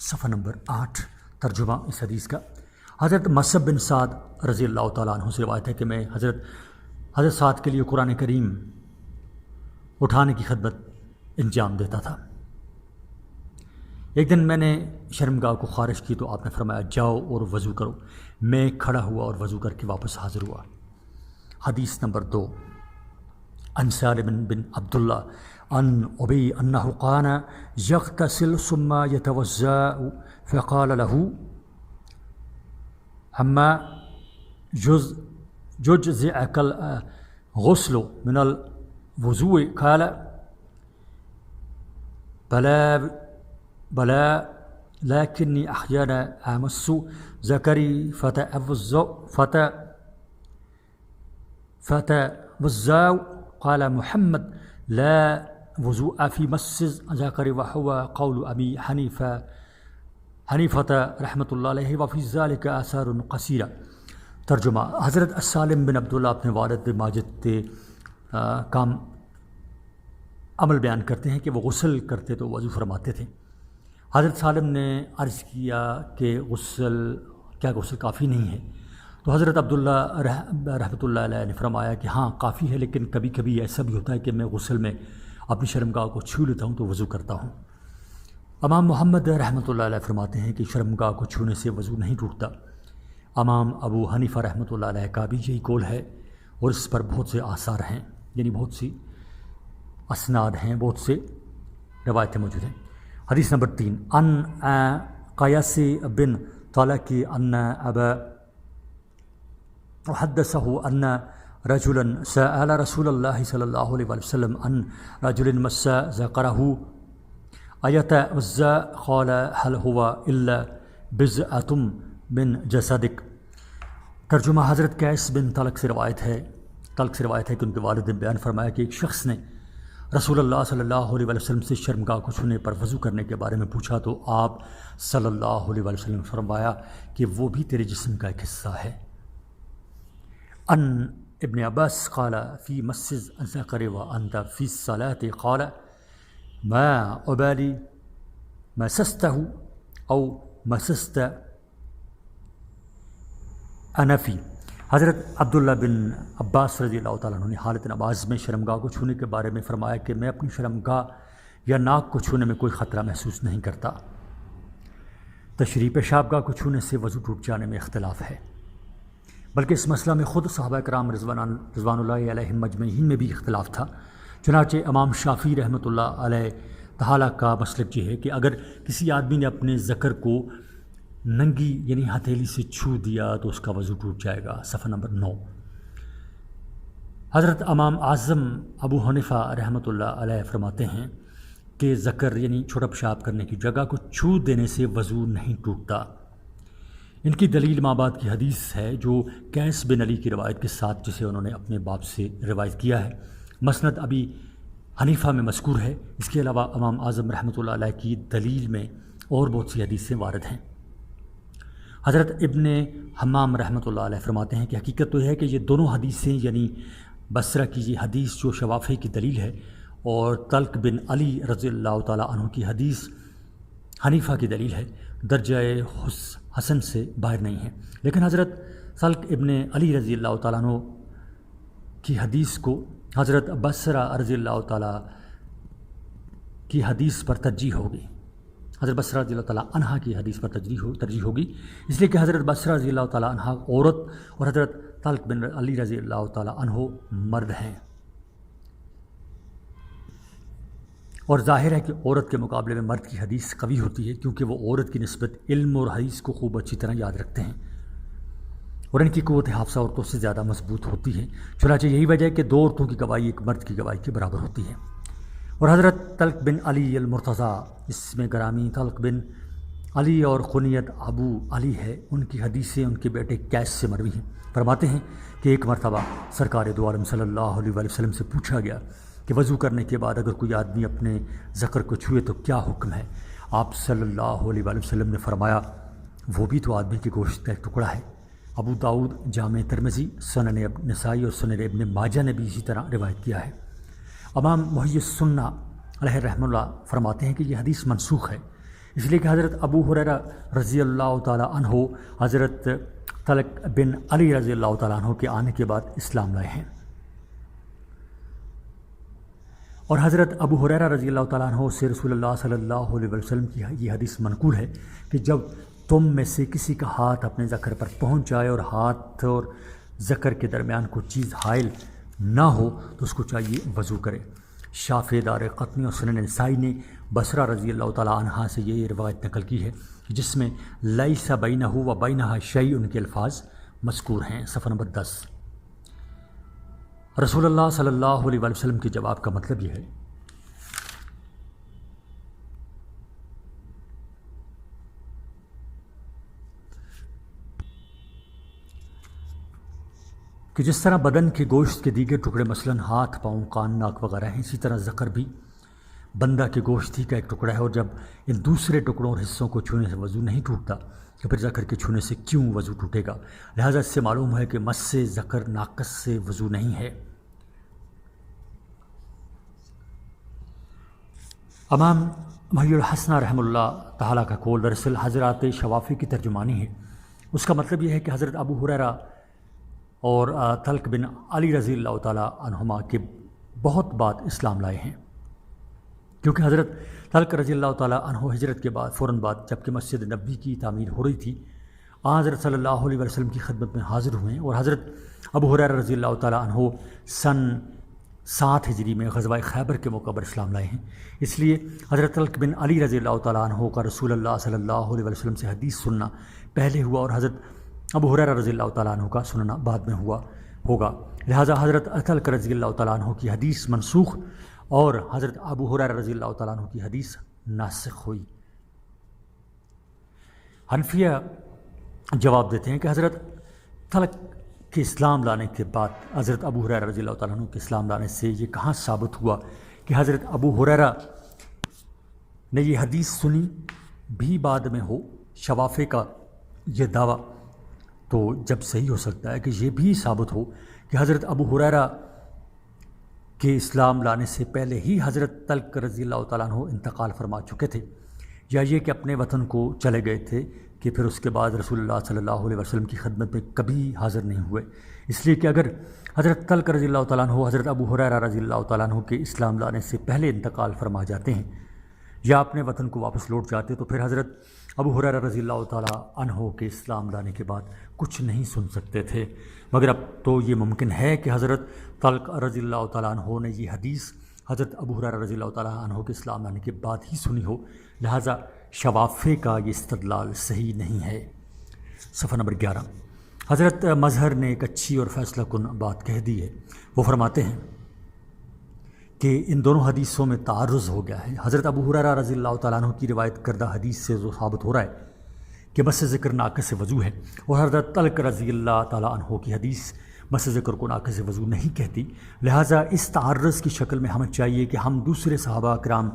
صفحہ نمبر 8۔ ترجمہ اس حدیث کا۔ حضرت مصعب بن سعد رضی اللہ تعالیٰ عنہ سے روایت ہے کہ میں حضرت سعد کے لیے قرآن کریم اٹھانے کی خدمت انجام دیتا تھا۔ ایک دن میں نے شرمگاہ کو خارج کی تو آپ نے فرمایا جاؤ اور وضو کرو۔ میں کھڑا ہوا اور وضو کر کے واپس حاضر ہوا۔ حدیث نمبر 2، عن سالم بن عبد الله عن أبي أنه كان يغتسل ثم يتوضأ فقال له أما يجزئك الغسل من الوضوء؟ قال بلى لكني أحيانا أمس ذكري فتوضأ. قال محمد لا وضوء في مس الذكر وهو قول أبي حنیفہ رحمۃ اللہ علیہ وفی ذلك آثار قصیرہ۔ ترجمہ، حضرت سالم بن عبداللہ اپنے والد ماجد کام عمل بیان کرتے ہیں کہ وہ غسل کرتے تو وضو فرماتے تھے۔ حضرت سالم نے عرض کیا کہ غسل کافی نہیں ہے؟ تو حضرت عبداللہ رحمۃ اللہ علیہ نے فرمایا کہ ہاں کافی ہے، لیکن کبھی کبھی ایسا بھی ہوتا ہے کہ میں غسل میں اپنی شرمگاہ کو چھو لیتا ہوں تو وضو کرتا ہوں۔ امام محمد رحمۃ اللہ علیہ فرماتے ہیں کہ شرمگاہ کو چھونے سے وضو نہیں ٹوٹتا۔ امام ابو حنیفہ رحمۃ اللہ علیہ کا بھی یہی قول ہے اور اس پر بہت سے آثار ہیں، یعنی بہت سی اسناد ہیں، بہت سے روایتیں موجود ہیں۔ حدیث نمبر 3، ان قیس بن طلق ان ابا حدثه ان رجلا سأل رسول الله صلی اللہ علیہ وسلم عن رجل مس ذکره أيتوضأ؟ قال هل هو إلا بضعة من جسدك۔ ترجمہ، حضرت قیس بن طلق سے روایت ہے کہ ان کے والد نے بیان فرمایا کہ ایک شخص نے رسول اللہ صلی اللہ علیہ وسلم سے شرمگاہ کو چھونے پر وضو کرنے کے بارے میں پوچھا تو آپ صلی اللہ علیہ وسلم نے فرمایا کہ وہ بھی تیرے جسم کا ایک حصہ ہے۔ ان ابن عباس قال فی مس الذکر وانت فی الصلاة قال ما أبالي مسسته أو مسست أنا فی۔ حضرت عبداللہ بن عباس رضی اللہ تعالیٰ عنہ نے حالت نماز میں شرمگاہ کو چھونے کے بارے میں فرمایا کہ میں اپنی شرمگاہ یا ناک کو چھونے میں کوئی خطرہ محسوس نہیں کرتا۔ تشریح پیشابگاہ کو چھونے سے وضو ٹوٹ جانے میں اختلاف ہے، بلکہ اس مسئلہ میں خود صحابہ کرام رضوان اللہ علیہم مجمعین میں بھی اختلاف تھا۔ چنانچہ امام شافعی رحمۃ اللہ علیہ تعالیٰ کا مسلک یہ ہے کہ اگر کسی آدمی نے اپنے ذکر کو ننگی یعنی ہتھیلی سے چھو دیا تو اس کا وضو ٹوٹ جائے گا۔ صفحہ نمبر 9۔ حضرت امام اعظم ابو حنیفہ رحمۃ اللہ علیہ فرماتے ہیں کہ ذکر یعنی چھوٹا پیشاب کرنے کی جگہ کو چھو دینے سے وضو نہیں ٹوٹتا۔ ان کی دلیل ماں باپ کی حدیث ہے جو قیس بن علی کی روایت کے ساتھ، جسے انہوں نے اپنے باپ سے روایت کیا ہے۔ مسند ابی حنیفہ میں مذکور ہے۔ اس کے علاوہ امام اعظم رحمۃ اللہ علیہ کی دلیل میں اور بہت سی حدیثیں وارد ہیں۔ حضرت ابن حمام رحمۃ اللہ علیہ فرماتے ہیں کہ حقیقت تو یہ ہے کہ یہ دونوں حدیثیں، یعنی بصرہ کی یہ حدیث جو شوافع کی دلیل ہے اور طلق بن علی رضی اللہ تعالیٰ عنہ کی حدیث حنیفہ کی دلیل ہے، درجہ حسن سے باہر نہیں ہے، لیکن حضرت طلق ابن علی رضی اللہ تعالیٰ عنہ کی حدیث کو حضرت بصرہ رضی اللہ تعالیٰ کی حدیث پر ترجیح ہوگی، حضرت بصرہ رضی اللہ تعالیٰ عنہ کی حدیث پر ترجیح ہوگی، اس لیے کہ حضرت بصرہ رضی اللہ تعالیٰ عنہ عورت اور حضرت طلق بن علی رضی اللہ تعالیٰ عنہ مرد ہیں، اور ظاہر ہے کہ عورت کے مقابلے میں مرد کی حدیث قوی ہوتی ہے، کیونکہ وہ عورت کی نسبت علم اور حدیث کو خوب اچھی طرح یاد رکھتے ہیں اور ان کی قوت حافظہ عورتوں سے زیادہ مضبوط ہوتی ہے۔ چنانچہ یہی وجہ ہے کہ دو عورتوں کی گواہی ایک مرد کی گواہی کے برابر ہوتی ہے۔ اور حضرت طلق بن علی المرتضیٰ، اس میں گرامی طلق بن علی اور کنیت ابو علی ہے، ان کی حدیثیں ان کے بیٹے قیس سے مروی ہیں۔ فرماتے ہیں کہ ایک مرتبہ سرکار دو عالم صلی اللہ علیہ وسلم سے پوچھا گیا کہ وضو کرنے کے بعد اگر کوئی آدمی اپنے ذکر کو چھوئے تو کیا حکم ہے؟ آپ صلی اللہ علیہ وسلم نے فرمایا، وہ بھی تو آدمی کے گوشت کا ایک ٹکڑا ہے۔ ابو داؤد، جامع ترمذی، سنن نسائی اور سنن ابن ماجہ نے بھی اسی طرح روایت کیا ہے۔ امام محی السنہ علیہ رحمہ اللہ فرماتے ہیں کہ یہ حدیث منسوخ ہے، اس لیے کہ حضرت ابو ہریرہ رضی اللہ تعالیٰ عنہ حضرت طلق بن علی رضی اللہ تعالیٰ عنہ کے آنے کے بعد اسلام لائے ہیں، اور حضرت ابو ہریرہ رضی اللہ تعالیٰ عنہ سے رسول اللہ صلی اللہ علیہ وسلم کی یہ حدیث منقول ہے کہ جب تم میں سے کسی کا ہاتھ اپنے ذکر پر پہنچ جائے اور ہاتھ اور ذکر کے درمیان کوئی چیز حائل نہ ہو تو اس کو چاہیے وضو کرے۔ شافعی، دار قطنی اور سنن نسائی نے بصرہ رضی اللہ تعالیٰ عنہ سے یہ روایت نقل کی ہے جس میں لیس بینہ و بینہا شیء ان کے الفاظ مذکور ہیں۔ صفحہ نمبر 10۔ رسول اللہ صلی اللہ علیہ وسلم کے جواب کا مطلب یہ ہے کہ جس طرح بدن کے گوشت کے دیگر ٹکڑے مثلاً ہاتھ، پاؤں، کان، ناک وغیرہ ہیں، اسی طرح ذکر بھی بندہ کے گوشت ہی کا ایک ٹکڑا ہے، اور جب ان دوسرے ٹکڑوں اور حصوں کو چھونے سے وضو نہیں ٹوٹتا تو پھر ذکر کے چھونے سے کیوں وضو ٹوٹے گا؟ لہٰذا اس سے معلوم ہے کہ مس ذکر ناقص سے وضو نہیں ہے۔ امام محی الحسنہ رحمہ اللہ تعالیٰ کا قول دراصل حضرات شوافع کی ترجمانی ہے۔ اس کا مطلب یہ ہے کہ حضرت ابو ہریرہ اور طلق بن علی رضی اللہ تعالیٰ عنہما کے بہت بعد اسلام لائے ہیں، کیونکہ حضرت طلق رضی اللہ تعالیٰ عنہ ہجرت کے بعد فوراً بعد جب کہ مسجد نبوی کی تعمیر ہو رہی تھی، حضرت صلی اللہ علیہ وسلم کی خدمت میں حاضر ہوئے، اور حضرت ابو ہریرہ رضی اللہ تعالیٰ عنہ سن 7 ہجری میں غزوہ خیبر کے موقع پر اسلام لائے ہیں۔ اس لیے حضرت طلق بن علی رضی اللہ تعالیٰ عنہ کا رسول اللہ صلی اللہ علیہ وسلم سے حدیث سننا پہلے ہوا، اور حضرت ابو ہریرہ رضی اللہ تعالیٰ عنہ کا سننا بعد میں ہوگا۔ لہٰذا حضرت طلق رضی اللہ تعالیٰ عنہ کی حدیث منسوخ اور حضرت ابو ہریرہ رضی اللہ تعالیٰ عنہ کی حدیث ناسخ ہوئی۔ حنفیہ جواب دیتے ہیں کہ حضرت طلق کے اسلام لانے کے بعد حضرت ابو ہریرہ رضی اللہ تعالیٰ عنہ کے اسلام لانے سے یہ کہاں ثابت ہوا کہ حضرت ابو ہریرہ نے یہ حدیث سنی بھی بعد میں ہو؟ شوافع کا یہ دعویٰ تو جب صحیح ہو سکتا ہے کہ یہ بھی ثابت ہو کہ حضرت ابو ہریرہ کے اسلام لانے سے پہلے ہی حضرت طلق رضی اللہ تعالیٰ عنہ انتقال فرما چکے تھے، یا یہ کہ اپنے وطن کو چلے گئے تھے کہ پھر اس کے بعد رسول اللہ صلی اللہ علیہ وسلم کی خدمت میں کبھی حاضر نہیں ہوئے۔ اس لیے کہ اگر حضرت طلق رضی اللہ تعالیٰ عنہ حضرت ابو ہریرہ رضی اللہ تعالیٰ عنہ کے اسلام لانے سے پہلے انتقال فرما جاتے ہیں یا اپنے وطن کو واپس لوٹ جاتے تو پھر حضرت ابو ہریرہ رضی اللہ تعالیٰ عنہ کے اسلام لانے کے بعد کچھ نہیں سن سکتے تھے، مگر اب تو یہ ممکن ہے کہ حضرت طلق رضی اللہ تعالیٰ عنہ نے یہ حدیث حضرت ابو ہریرہ رضی اللہ تعالیٰ عنہ کے اسلام لانے کے بعد ہی سنی ہو، لہٰذا شوافع کا یہ استدلال صحیح نہیں ہے۔ صفحہ نمبر 11۔ حضرت مظہر نے ایک اچھی اور فیصلہ کن بات کہہ دی ہے، وہ فرماتے ہیں کہ ان دونوں حدیثوں میں تعارض ہو گیا ہے۔ حضرت ابو ہریرہ رضی اللہ تعالیٰ عنہ کی روایت کردہ حدیث سے جو ثابت ہو رہا ہے کہ مس ذکر ناقص سے وضو ہے، اور حضرت طلق رضی اللہ تعالیٰ عنہ کی حدیث مس ذکر کو ناقض وضو نہیں کہتی، لہٰذا اس تعرض کی شکل میں ہمیں چاہیے کہ ہم دوسرے صحابہ کرام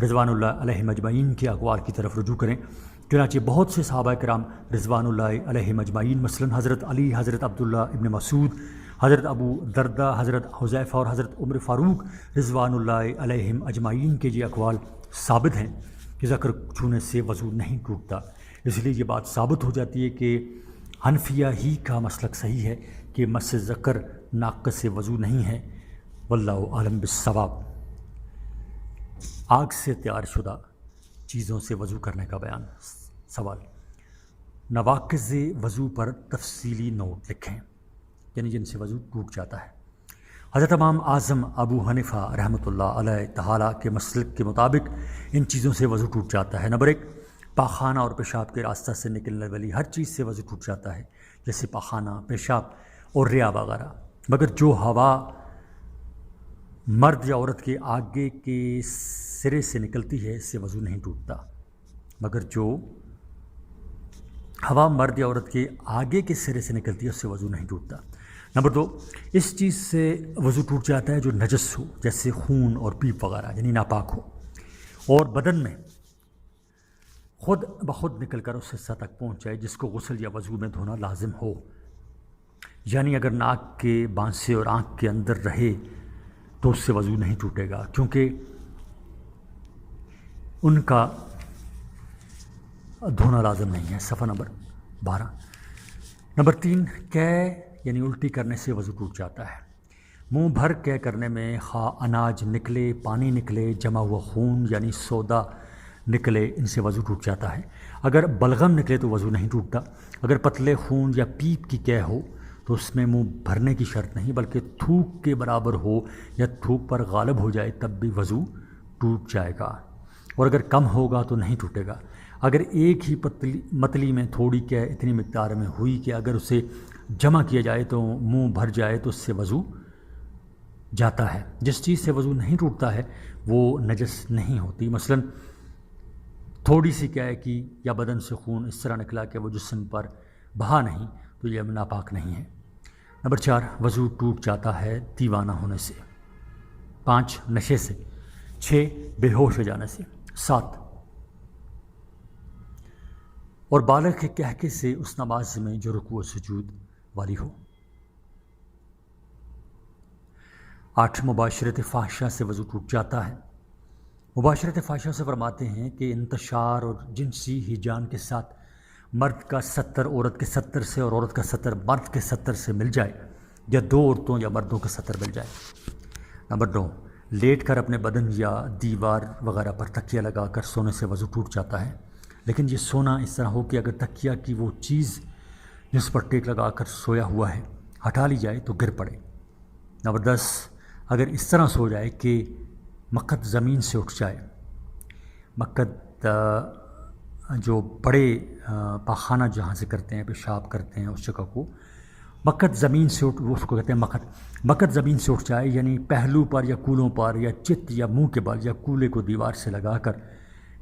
رضوان اللہ علیہم اجمعین کے اقوال کی طرف رجوع کریں۔ چنانچہ بہت سے صحابہ کرام رضوان اللہ علیہم اجمعین، مثلا حضرت علی، حضرت عبداللہ ابن مسعود، حضرت ابو دردہ، حضرت حذیفہ اور حضرت عمر فاروق رضوان اللہ علیہم اجمعین کے یہ اقوال ثابت ہیں کہ ذکر چھونے سے وضو نہیں ٹوٹتا۔ اس لیے یہ بات ثابت ہو جاتی ہے کہ حنفیہ ہی کا مسلک صحیح ہے کہ مس ذکر ناقص وضو نہیں ہے، واللہ عالم بالصواب۔ آگ سے تیار شدہ چیزوں سے وضو کرنے کا بیان۔ سوال، نواقض وضو پر تفصیلی نوٹ لکھیں، یعنی جن سے وضو ٹوٹ جاتا ہے۔ حضرت امام اعظم ابو حنیفہ رحمۃ اللہ علیہ تعالیٰ کے مسلک کے مطابق ان چیزوں سے وضو ٹوٹ جاتا ہے۔ نمبر 1، پاخانہ اور پیشاب کے راستہ سے نکلنے والی ہر چیز سے وضو ٹوٹ جاتا ہے، جیسے پاخانہ، پیشاب اور ریا وغیرہ، مگر جو ہوا مرد یا عورت کے آگے کے سرے سے نکلتی ہے اس سے وضو نہیں ٹوٹتا، مگر جو ہوا مرد یا عورت کے آگے کے سرے سے نکلتی ہے اس سے وضو نہیں ٹوٹتا۔ نمبر 2، اس چیز سے وضو ٹوٹ جاتا ہے جو نجس ہو، جیسے خون اور پیپ وغیرہ، یعنی ناپاک ہو، اور بدن میں خود بخود نکل کر اس حصہ تک پہنچ جائے جس کو غسل یا وضو میں دھونا لازم ہو، یعنی اگر ناک کے بانسے اور آنکھ کے اندر رہے تو اس سے وضو نہیں ٹوٹے گا، کیونکہ ان کا دھونا لازم نہیں ہے۔ صفحہ نمبر 12۔ نمبر 3، قے یعنی الٹی کرنے سے وضو ٹوٹ جاتا ہے۔ منہ بھر قے کرنے میں خواہ اناج نکلے، پانی نکلے، جمع ہوا خون یعنی سودا نکلے، ان سے وضو ٹوٹ جاتا ہے۔ اگر بلغم نکلے تو وضو نہیں ٹوٹتا۔ اگر پتلے خون یا پیپ کی قے ہو تو اس میں منہ بھرنے کی شرط نہیں، بلکہ تھوک کے برابر ہو یا تھوک پر غالب ہو جائے تب بھی وضو ٹوٹ جائے گا، اور اگر کم ہوگا تو نہیں ٹوٹے گا۔ اگر ایک ہی متلی میں تھوڑی قے اتنی مقدار میں ہوئی کہ اگر اسے جمع کیا جائے تو منہ بھر جائے تو اس سے وضو جاتا ہے۔ جس چیز سے وضو نہیں ٹوٹتا ہے وہ نجس نہیں ہوتی، مثلا تھوڑی سی قے کی یا بدن سے خون اس طرح نکلا کہ وہ جسم پر بہا نہیں تو یہ ناپاک نہیں ہے۔ نمبر 4، وضو ٹوٹ جاتا ہے دیوانہ ہونے سے۔ 5، نشے سے۔ 6، بے ہوش ہو جانے سے۔ 7، اور بالغ کے کہکے سے اس نماز میں جو رکوع و سجود والی ہو۔ 8، مباشرت فاحشہ سے وضو ٹوٹ جاتا ہے۔ مباشرت فاحشہ سے فرماتے ہیں کہ انتشار اور جنسی ہیجان کے ساتھ مرد کا ستر عورت کے ستر سے اور عورت کا ستر مرد کے ستر سے مل جائے، یا دو عورتوں یا مردوں کے ستر مل جائے۔ نمبر 9، لیٹ کر اپنے بدن یا دیوار وغیرہ پر تکیہ لگا کر سونے سے وضو ٹوٹ جاتا ہے، لیکن یہ سونا اس طرح ہو کہ اگر تکیہ کی وہ چیز جس پر ٹیک لگا کر سویا ہوا ہے ہٹا لی جائے تو گر پڑے۔ نمبر 10، اگر اس طرح سو جائے کہ مقد زمین سے اٹھ جائے۔ مقد جو بڑے پاخانہ جہاں سے کرتے ہیں، پیشاب کرتے ہیں، اس جگہ کو مقد زمین سے اٹھ، وہ اس کو کہتے ہیں مقد زمین سے اٹھ جائے، یعنی پہلو پر یا کولوں پر یا چت یا منہ کے بل یا کولے کو دیوار سے لگا کر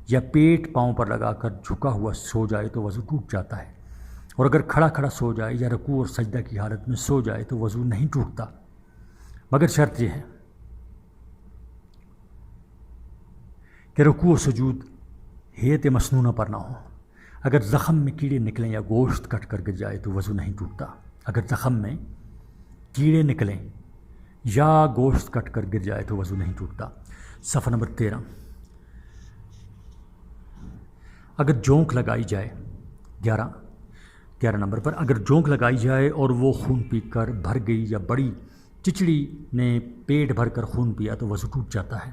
یا پیٹ پاؤں پر لگا کر جھکا ہوا سو جائے تو وضو ٹوٹ جاتا ہے، اور اگر کھڑا کھڑا سو جائے یا رکوع اور سجدہ کی حالت میں سو جائے تو وضو نہیں ٹوٹتا، مگر شرط یہ ہے کہ رکوع و سجود ہیئت مسنونہ پر نہ ہو۔ اگر زخم میں کیڑے نکلیں یا گوشت کٹ کر گر جائے تو وضو نہیں ٹوٹتا۔ اگر زخم میں کیڑے نکلیں یا گوشت کٹ کر گر جائے تو وضو نہیں ٹوٹتا۔ صفحہ نمبر 13۔ اگر جونک لگائی جائے، 11 نمبر پر، اگر جونک لگائی جائے اور وہ خون پی کر بھر گئی یا بڑی چچڑی نے پیٹ بھر کر خون پیا تو وضو ٹوٹ جاتا ہے،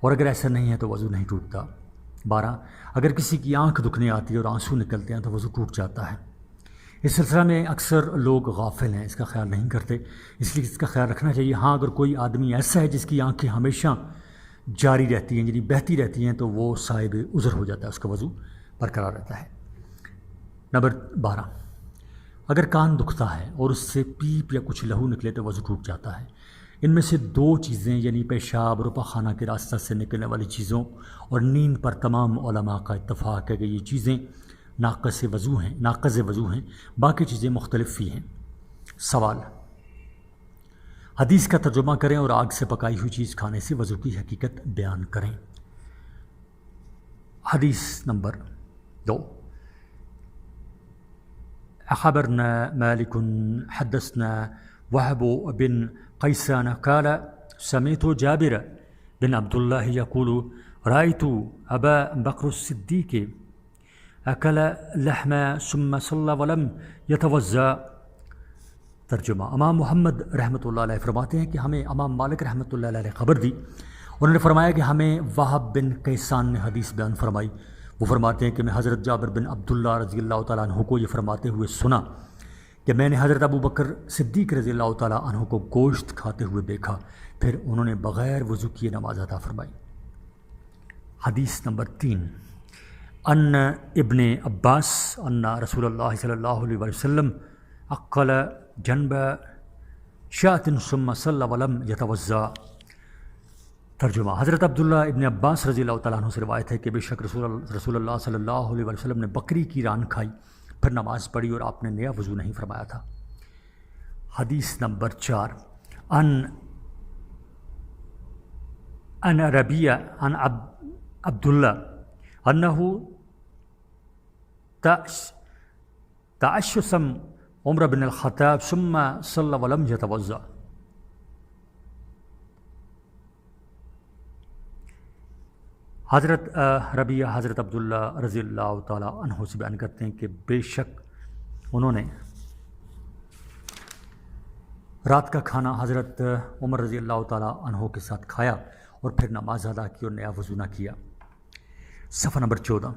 اور اگر ایسا نہیں ہے تو وضو نہیں ٹوٹتا۔ 12، اگر کسی کی آنکھ دکھنے آتی ہے اور آنسو نکلتے ہیں تو وضو ٹوٹ جاتا ہے۔ اس سلسلہ میں اکثر لوگ غافل ہیں، اس کا خیال نہیں کرتے، اس لیے اس کا خیال رکھنا چاہیے۔ ہاں، اگر کوئی آدمی ایسا ہے جس کی آنکھیں ہمیشہ جاری رہتی ہیں، یعنی بہتی رہتی ہیں، تو وہ صاحب عذر ہو جاتا ہے، اس کا وضو برقرار رہتا ہے۔ نمبر 12، اگر کان دکھتا ہے اور اس سے پیپ یا کچھ لہو نکلے تو وضو ٹوٹ جاتا ہے۔ ان میں سے 2 چیزیں یعنی پیشاب اور پاخانہ کے راستہ سے نکلنے والی چیزوں اور نیند پر تمام علماء کا اتفاق ہے کہ یہ چیزیں ناقض وضو ہیں، باقی چیزیں مختلف ہی ہیں۔ سوال، حدیث کا ترجمہ کریں اور آگ سے پکائی ہوئی چیز کھانے سے وضو کی حقیقت بیان کریں۔ حدیث نمبر 2، أخبرنا مالك حدثنا وهب بن قيسان قال سمعت جابر بن عبد الله يقول رأيت أبا بكر الصديق أكل لحم ثم صلى ولم يتوضأ۔ ترجمہ، امام محمد رحمۃ اللہ علیہ فرماتے ہیں کہ ہمیں امام مالک رحمۃ اللہ علیہ نے خبر دی، انہوں نے فرمایا کہ ہمیں وہب بن قیسان نے حدیث بیان فرمائی۔ وہ فرماتے ہیں کہ میں حضرت جابر بن عبداللہ رضی اللہ تعالیٰ عنہ کو یہ فرماتے ہوئے سنا کہ میں نے حضرت ابو بکر صدیق رضی اللہ تعالیٰ عنہ کو گوشت کھاتے ہوئے دیکھا، پھر انہوں نے بغیر وضو کیے نماز عطا فرمائی۔ حدیث نمبر 3، ان ابن عباس ان رسول اللہ صلی اللہ علیہ وسلم اقل جنب شاۃ ثم صلی ولم یتوضا۔ ترجمہ، حضرت عبداللہ ابن عباس رضی اللہ تعالیٰ عنہ سے روایت ہے کہ بے شک رسول اللہ صلی اللہ علیہ وسلم نے بکری کی ران کھائی، پھر نماز پڑھی اور آپ نے نیا وضو نہیں فرمایا تھا۔ حدیث نمبر 4، ان ربیع عن عبداللہ انہ تعشسم عمر بن الخطاب ثم صلی ولم یتوضا۔ حضرت ربیع حضرت عبداللہ رضی اللہ تعالیٰ عنہ سے بیان کرتے ہیں کہ بے شک انہوں نے رات کا کھانا حضرت عمر رضی اللہ تعالیٰ عنہ کے ساتھ کھایا اور پھر نماز ادا کی اور نیا وضو نہ کیا۔ صفحہ نمبر 14،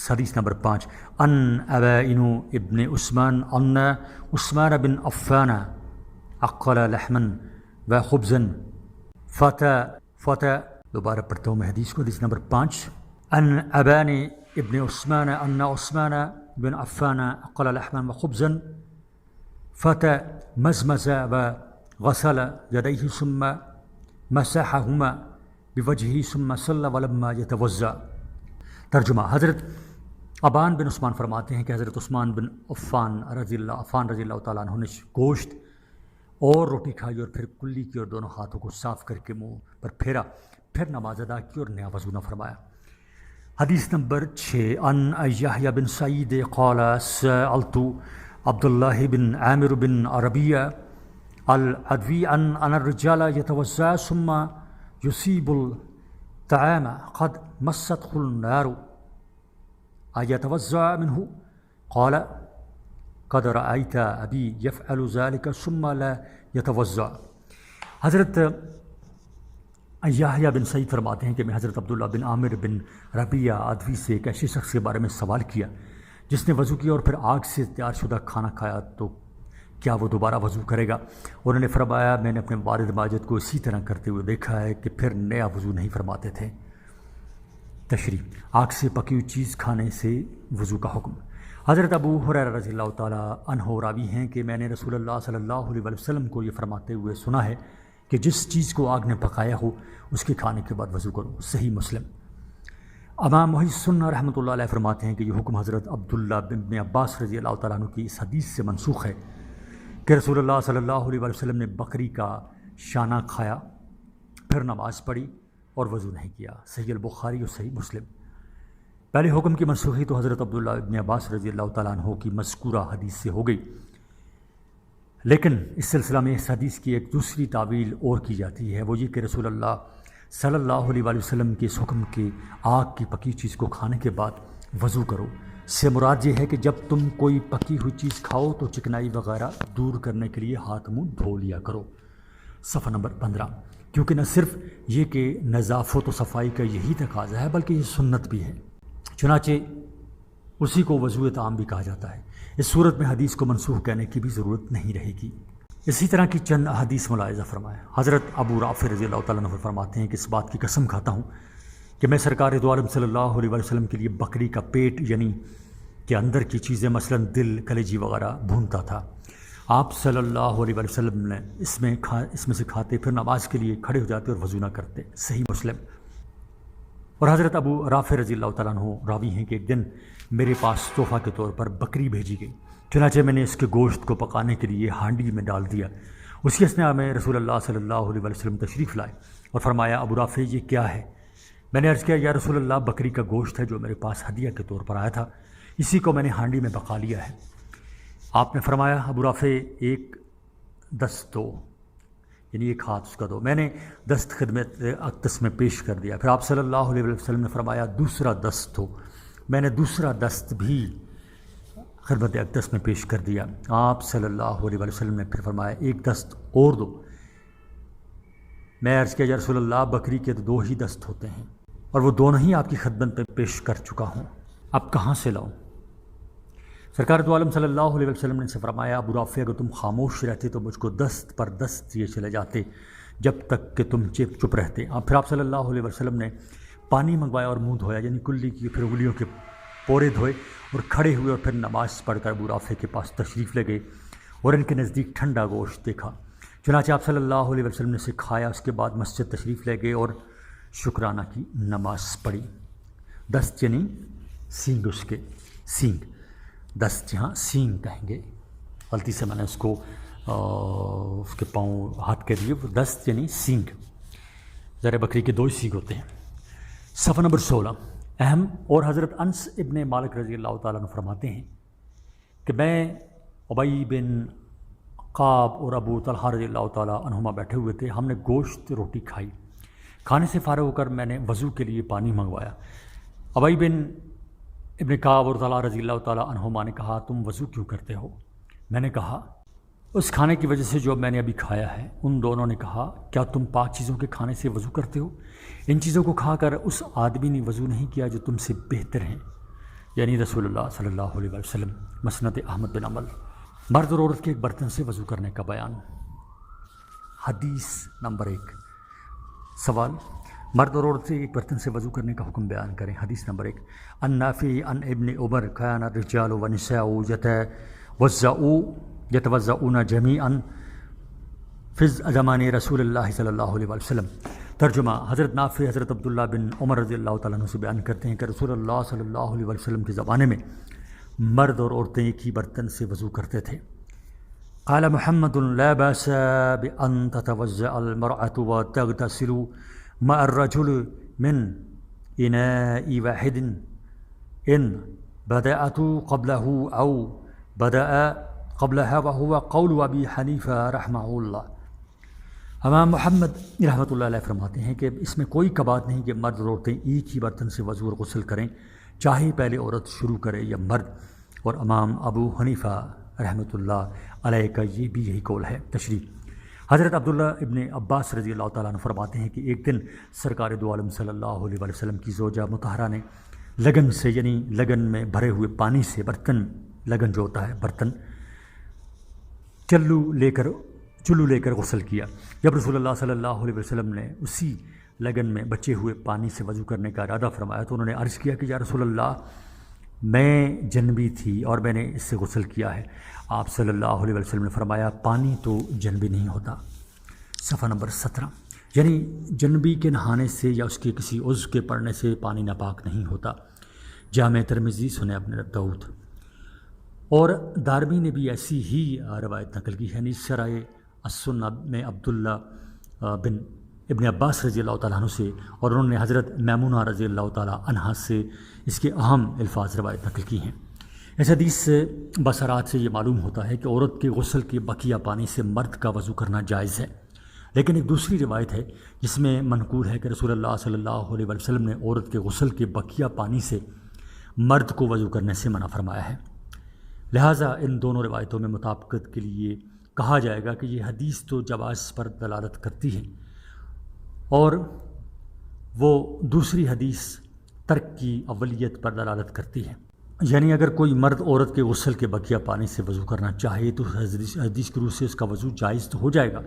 حدیث نمبر 5، ان ابین ابن عثمان ان عثمان بن عفان اقل لحما و خبزا فتى دوبارہ پڑھتا ہوں میں حدیث کو۔ حدیث نمبر 5، ان ابان ابن عثمان ان عثمان بن عفان اقل لحما و خبزا فتمزمز وغسل يديه ثم مسحهما بوجهه ثم صلى ولم يتوضا۔ ترجمہ، حضرت ابان بن عثمان فرماتے ہیں کہ حضرت عثمان بن عفان رضی اللہ تعالیٰ عنہ نے گوشت اور روٹی کھائی اور پھر کلی کی اور دونوں ہاتھوں کو صاف کر کے منہ پر پھیرا، پھر نماز ادا کی اور نیا وضو نہ فرمایا۔ حدیث نمبر 6، ان یحییٰ بن سعید قال سألت عبداللہ بن عامر بن ربیع العدوی ان الرجال یتوضا ثم یصیب الطعام قد مسته النار ایتوضا منه قال قد رأیت ابی یفعل ذلك ثم لا یتوضا۔ حضرت یحییٰ بن سعید فرماتے ہیں کہ میں حضرت عبداللہ بن عامر بن ربیع ادوی سے ایک ایسے شخص کے بارے میں سوال کیا جس نے وضو کیا اور پھر آگ سے تیار شدہ کھانا کھایا، تو کیا وہ دوبارہ وضو کرے گا؟ انہوں نے فرمایا میں نے اپنے والد ماجد کو اسی طرح کرتے ہوئے دیکھا ہے کہ پھر نیا وضو نہیں فرماتے تھے۔ تشریح، آگ سے پکی ہوئی چیز کھانے سے وضو کا حکم۔ حضرت ابو ہریرہ رضی اللہ تعالیٰ عنہ راوی ہیں کہ میں نے رسول اللہ صلی اللہ علیہ وسلم کو یہ فرماتے ہوئے سنا ہے کہ جس چیز کو آگ نے پکایا ہو اس کے کھانے کے بعد وضو کرو۔ صحیح مسلم۔ امام محی السنہ رحمۃ اللہ علیہ فرماتے ہیں کہ یہ حکم حضرت عبداللہ بن عباس رضی اللہ تعالیٰ عنہ کی اس حدیث سے منسوخ ہے کہ رسول اللہ صلی اللہ علیہ وسلم نے بکری کا شانہ کھایا، پھر نماز پڑھی اور وضو نہیں کیا۔ صحیح البخاری اور صحیح مسلم۔ پہلے حکم کی منسوخی تو حضرت عبداللہ بن عباس رضی اللہ تعالیٰ عنہ کی مذکورہ حدیث سے ہو گئی، لیکن اس سلسلہ میں اس حدیث کی ایک دوسری تعویل اور کی جاتی ہے، وہ یہ کہ رسول اللہ صلی اللہ علیہ وسلم کے اس حکم کے آگ کی پکی چیز کو کھانے کے بعد وضو کرو سے مراد یہ ہے کہ جب تم کوئی پکی ہوئی چیز کھاؤ تو چکنائی وغیرہ دور کرنے کے لیے ہاتھ منہ دھو لیا کرو۔ صفحہ نمبر 15، کیونکہ نہ صرف یہ کہ نظافت و صفائی کا یہی تقاضا ہے بلکہ یہ سنت بھی ہے، چنانچہ اسی کو وضوء طعام بھی کہا جاتا ہے۔ اس صورت میں حدیث کو منسوخ کہنے کی بھی ضرورت نہیں رہے گی۔ اسی طرح کی چند حدیث ملاحظہ فرمائیں۔ حضرت ابو رافع رضی اللہ تعالیٰ عنہ فرماتے ہیں کہ اس بات کی قسم کھاتا ہوں کہ میں سرکار دو عالم صلی اللہ علیہ وسلم کے لیے بکری کا پیٹ یعنی کہ اندر کی چیزیں مثلاً دل، کلیجی وغیرہ بھونتا تھا۔ آپ صلی اللہ علیہ وسلم نے اس میں سے کھاتے، پھر نماز کے لیے کھڑے ہو جاتے اور وضو نہ کرتے۔ صحیح مسلم۔ اور حضرت ابو رافع رضی اللہ تعالیٰ عنہ راوی ہیں کہ ایک دن میرے پاس تحفہ کے طور پر بکری بھیجی گئی، چنانچہ میں نے اس کے گوشت کو پکانے کے لیے ہانڈی میں ڈال دیا اسی اثناء میں رسول اللہ صلی اللہ علیہ وسلم تشریف لائے اور فرمایا ابو رافع یہ کیا ہے؟ میں نے عرض کیا یا رسول اللہ بکری کا گوشت ہے جو میرے پاس ہدیہ کے طور پر آیا تھا، اسی کو میں نے ہانڈی میں پکا لیا ہے۔ آپ نے فرمایا ابو رافع ایک دست دو، یعنی ایک ہاتھ اس کا دو۔ میں نے دست خدمت اقدس میں پیش کر دیا۔ پھر آپ صلی اللہ علیہ وسلم نے فرمایا دوسرا دست دو۔ میں نے دوسرا دست بھی خدمت اقدس میں پیش کر دیا۔ آپ صلی اللہ علیہ وسلم نے پھر فرمایا ایک دست اور دو۔ میں عرض کیا یا رسول اللہ بکری کے تو دو ہی دست ہوتے ہیں اور وہ دونوں ہی آپ کی خدمت میں پیش کر چکا ہوں، اب کہاں سے لاؤں؟ سرکار دو عالم صلی اللہ علیہ وسلم نے سے فرمایا ابو رافع اگر تم خاموش رہتے تو مجھ کو دست پر دست دیے چلے جاتے جب تک کہ تم چپ رہتے۔ پھر آپ صلی اللہ علیہ وسلم نے پانی منگوایا اور منہ دھویا، یعنی کلی کی، پھر انگلیوں کے پورے دھوئے اور کھڑے ہوئے اور پھر نماز پڑھ کر ابو رافع کے پاس تشریف لے گئے اور ان کے نزدیک ٹھنڈا گوشت دیکھا۔ چنانچہ آپ صلی اللہ علیہ وسلم نے سکھایا، اس کے بعد مسجد تشریف لے گئے اور شکرانہ کی نماز پڑھی۔ دست یعنی سینگ، اس کے سینگ، دست یہاں سینگ کہیں گے، غلطی سے میں نے اس کو اس کے پاؤں ہاتھ کے دیے، دست یعنی سینگ، ذرا بکری کے دو ہی سینگ ہوتے ہیں۔ صفحہ نمبر 16 اہم اور حضرت انس ابن مالک رضی اللہ تعالیٰ عنہ فرماتے ہیں کہ میں ابی بن قاب اور ابو طلحہ رضی اللہ تعالیٰ عنہما بیٹھے ہوئے تھے، ہم نے گوشت روٹی کھائی، کھانے سے فارغ ہو کر میں نے وضو کے لیے پانی منگوایا۔ ابی بن ابن قاب اور طلحہ رضی اللہ تعالیٰ عنہما نے کہا تم وضو کیوں کرتے ہو؟ میں نے کہا اس کھانے کی وجہ سے جو میں نے ابھی کھایا ہے۔ ان دونوں نے کہا کیا تم پاک چیزوں کے کھانے سے وضو کرتے ہو؟ ان چیزوں کو کھا کر اس آدمی نے وضو نہیں کیا جو تم سے بہتر ہیں، یعنی رسول اللہ صلی اللہ علیہ وسلم۔ مسند احمد بن عمل۔ مرد اور عورت کے ایک برتن سے وضو کرنے کا بیان۔ حدیث نمبر 1 سوال، مرد اور عورت سے ایک برتن سے وضو کرنے کا حکم بیان کریں۔ حدیث نمبر 1 عن نافع عن ابن عمر كان الرجال والنساء يتوضؤون جميعا في زمان رسول اللہ صلی اللہ علیہ وسلم۔ ترجمہ، حضرت نافع حضرت عبداللہ بن عمر رضی اللہ تعالیٰ عنہ سے بیان کرتے ہیں کہ رسول اللہ صلی اللہ علیہ وسلم کے زمانے میں مرد اور عورتیں ایک ہی برتن سے وضو کرتے تھے۔ قال محمد لا باس بأن تتوضأ المرأة وتغتسل مع الرجل من إناء واحد إن بدأت قبله أو بدأ قبلها وهو قول أبي حنيفة رحمه اللہ۔ امام محمد رحمۃ اللہ علیہ فرماتے ہیں کہ اس میں کوئی کبات نہیں کہ مرد اور عورتیں ایک ہی برتن سے وضو اور غسل کریں، چاہے پہلے عورت شروع کرے یا مرد، اور امام ابو حنیفہ رحمۃ اللہ علیہ کا یہ بھی یہی قول ہے۔ تشریح، حضرت عبداللہ ابن عباس رضی اللہ تعالیٰ عنہ فرماتے ہیں کہ ایک دن سرکار دو عالم صلی اللہ علیہ وسلم کی زوجہ مطہرہ نے لگن سے، یعنی لگن میں بھرے ہوئے پانی سے، برتن لگن جو ہوتا ہے برتن، چلو لے کر غسل کیا۔ جب رسول اللہ صلی اللہ علیہ وسلم نے اسی لگن میں بچے ہوئے پانی سے وضو کرنے کا ارادہ فرمایا تو انہوں نے عرض کیا کہ یا رسول اللہ میں جنبی تھی اور میں نے اس سے غسل کیا ہے۔ آپ صلی اللہ علیہ وسلم نے فرمایا پانی تو جنبی نہیں ہوتا۔ صفحہ نمبر 17 یعنی جنبی کے نہانے سے یا اس کے کسی عضو کے پڑنے سے پانی ناپاک نہیں ہوتا۔ جامع ترمذی سنن ابن داؤد۔ اور دارمی نے بھی ایسی ہی روایت نقل کی ہے۔ شرح السنہ میں عبداللہ بن ابن عباس رضی اللہ تعالیٰ عنہ سے اور انہوں نے حضرت میمونہ رضی اللہ تعالیٰ عنہا سے اس کے اہم الفاظ روایت نقل کی ہیں۔ اس حدیث سے بصرات سے یہ معلوم ہوتا ہے کہ عورت کے غسل کے بقیہ پانی سے مرد کا وضو کرنا جائز ہے، لیکن ایک دوسری روایت ہے جس میں منقول ہے کہ رسول اللہ صلی اللہ علیہ وسلم نے عورت کے غسل کے بقیہ پانی سے مرد کو وضو کرنے سے منع فرمایا ہے۔ لہٰذا ان دونوں روایتوں میں مطابقت کے لیے کہا جائے گا کہ یہ حدیث تو جواز پر دلالت کرتی ہے اور وہ دوسری حدیث ترک کی اولیت پر دلالت کرتی ہے، یعنی اگر کوئی مرد عورت کے غسل کے بقیہ پانی سے وضو کرنا چاہے تو حدیث کی روح سے اس کا وضو جائز تو ہو جائے گا،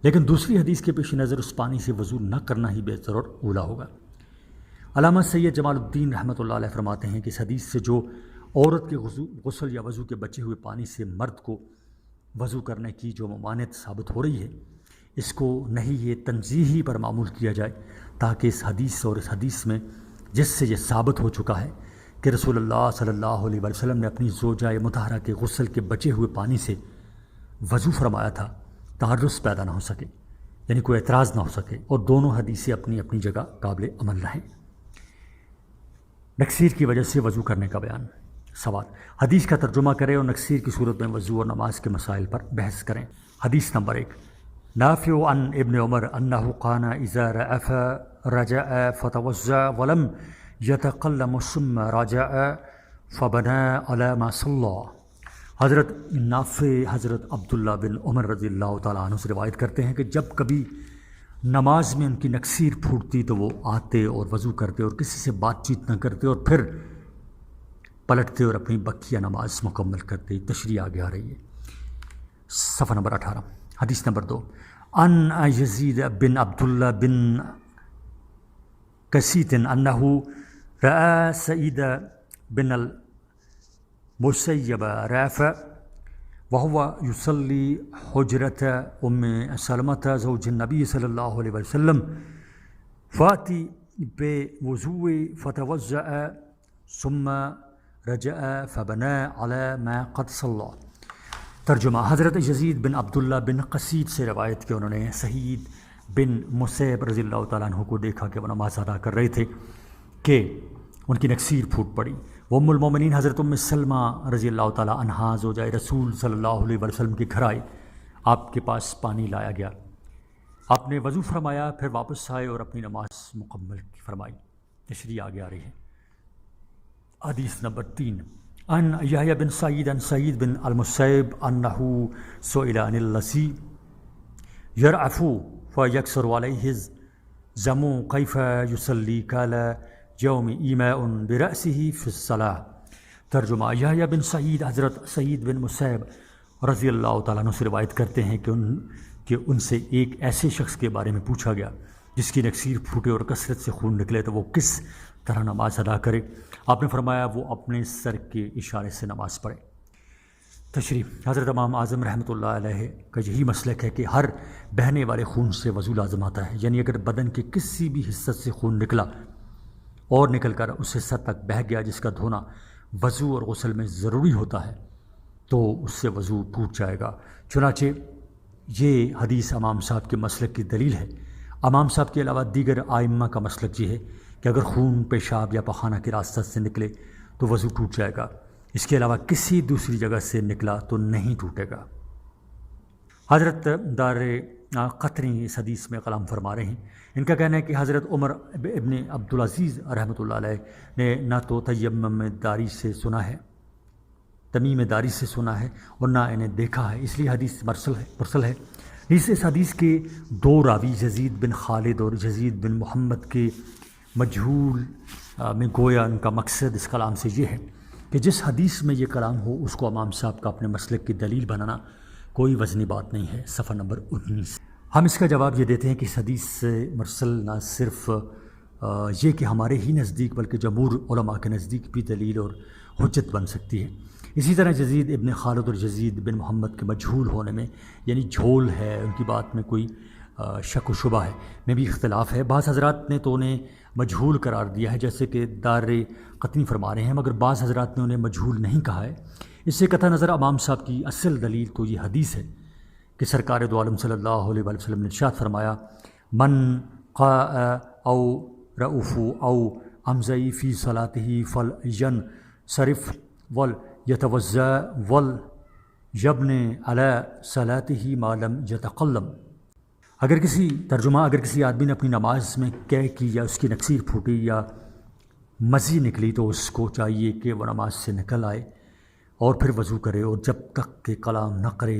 لیکن دوسری حدیث کے پیش نظر اس پانی سے وضو نہ کرنا ہی بہتر اور اولیٰ ہوگا۔ علامہ سید جمال الدین رحمۃ اللہ علیہ فرماتے ہیں کہ اس حدیث سے جو عورت کے غسل یا وضو کے بچے ہوئے پانی سے مرد کو وضو کرنے کی جو ممانعت ثابت ہو رہی ہے، اس کو نہیں یہ تنزیہی پر معمول کیا جائے، تاکہ اس حدیث اور اس حدیث میں جس سے یہ ثابت ہو چکا ہے کہ رسول اللہ صلی اللہ علیہ وسلم نے اپنی زوجہ مطہرہ کے غسل کے بچے ہوئے پانی سے وضو فرمایا تھا، تحرس پیدا نہ ہو سکے، یعنی کوئی اعتراض نہ ہو سکے، اور دونوں حدیثیں اپنی اپنی جگہ قابل عمل رہیں۔ نکسیر کی وجہ سے وضو کرنے کا بیان۔ سوال، حدیث کا ترجمہ کریں اور نکسیر کی صورت میں وضو اور نماز کے مسائل پر بحث کریں۔ حدیث نمبر 1، نافع عن ابن عمر انه كان اذا رأف رجع فتوضأ ولم يتقلم ثم رجع فبنى على ما صلى۔ حضرت نافع حضرت عبداللہ بن عمر رضی اللہ تعالیٰ عنہ سے روایت کرتے ہیں کہ جب کبھی نماز میں ان کی نکسیر پھوٹتی تو وہ آتے اور وضو کرتے اور کسی سے بات چیت نہ کرتے اور پھر پلٹتے اور اپنی بقیہ نماز مکمل کرتے۔ تشریح آگے آ رہی ہے، صفحہ نمبر 18۔ حدیث نمبر 2، ان یزید بن عبداللہ بن کسیت انہ رأى سعید بن المسیب رافع وهو يصلي حجرة أم سلمة زوج النبي صلى الله عليه وسلم فأتي بوضوء فتوضأ ثم رجع فبنى على ما قد صلى۔ ترجمہ، حضرت یزید بن عبداللہ بن قسید سے روایت کہ انہوں نے سعید بن مسیب رضی اللہ تعالیٰ عنہ کو دیکھا کہ وہ نماز ادا کر رہے تھے کہ ان کی نکسیر پھوٹ پڑی۔ وہ ام المومنین حضرت ام سلمہ رضی اللہ تعالیٰ عنہا زوجہ رسول صلی اللہ علیہ وسلم کے گھر آئے، آپ کے پاس پانی لایا گیا، آپ نے وضو فرمایا، پھر واپس آئے اور اپنی نماز مکمل فرمائی۔ تشریح آگے آ رہی ہے۔ حدیث نمبر 3، ان یحییٰ بن سعید ان سعید بن المسیب انہ سئل عن الذی یرعف فیکثر علیہ الزم کیف یصلی قال یوم ایماء برأسہ فی الصلاۃ۔ ترجمہ، یحییٰ بن سعید حضرت سعید بن مسیب رضی اللہ تعالیٰ عنہ سے روایت کرتے ہیں کہ ان سے ایک ایسے شخص کے بارے میں پوچھا گیا جس کی نکسیر پھوٹے اور کثرت سے خون نکلے تو وہ کس طرح نماز ادا کرے؟ آپ نے فرمایا وہ اپنے سر کے اشارے سے نماز پڑھے۔ تشریح، حضرت امام اعظم رحمۃ اللہ علیہ کا یہی مسلک ہے کہ ہر بہنے والے خون سے وضو لازم آتا ہے، یعنی اگر بدن کے کسی بھی حصے سے خون نکلا اور نکل کر اس حصہ تک بہہ گیا جس کا دھونا وضو اور غسل میں ضروری ہوتا ہے تو اس سے وضو ٹوٹ جائے گا۔ چنانچہ یہ حدیث امام صاحب کے مسلک کی دلیل ہے۔ امام صاحب کے علاوہ دیگر آئمہ کا مسلک یہ ہے کہ اگر خون پیشاب یا پخانہ کے راستہ سے نکلے تو وضو ٹوٹ جائے گا، اس کے علاوہ کسی دوسری جگہ سے نکلا تو نہیں ٹوٹے گا۔ حضرت دار قطنی اس حدیث میں کلام فرما رہے ہیں۔ ان کا کہنا ہے کہ حضرت عمر ابن عبدالعزیز رحمۃ اللہ علیہ نے نہ تو تیمم داری سے سنا ہے، تمیم داری سے سنا ہے، اور نہ انہیں دیکھا ہے، اس لیے حدیث مرسل ہے۔ اس حدیث کے دو راوی یزید بن خالد اور یزید بن محمد کے مجہول میں گویا ان کا مقصد اس کلام سے یہ ہے کہ جس حدیث میں یہ کلام ہو اس کو امام صاحب کا اپنے مسلک کی دلیل بنانا کوئی وزنی بات نہیں ہے۔ صفحہ نمبر 19۔ ہم اس کا جواب یہ دیتے ہیں کہ اس حدیث سے مرسل نہ صرف یہ کہ ہمارے ہی نزدیک بلکہ جمہور علماء کے نزدیک بھی دلیل اور حجت بن سکتی ہے۔ اسی طرح یزید ابن خالد اور یزید بن محمد کے مجہول ہونے میں، یعنی جھول ہے، ان کی بات میں کوئی شک و شبہ ہے، میں بھی اختلاف ہے۔ بعض حضرات نے تو انہیں مجہول قرار دیا ہے جیسے کہ دار قطنی فرما رہے ہیں، مگر بعض حضرات نے انہیں مجہول نہیں کہا ہے۔ اس سے قطع نظر امام صاحب کی اصل دلیل تو یہ حدیث ہے کہ سرکار دو عالم صلی اللہ علیہ وسلم نے ارشاد فرمایا، من قاء او رؤف او امزئی فی صلاتہ فلینصرف ولیتوضأ ولیبن علی صلاتہ ما لم یتکلم۔ اگر کسی آدمی نے اپنی نماز میں قے کی یا اس کی نکسیر پھوٹی یا مزی نکلی تو اس کو چاہیے کہ وہ نماز سے نکل آئے اور پھر وضو کرے، اور جب تک کہ کلام نہ کرے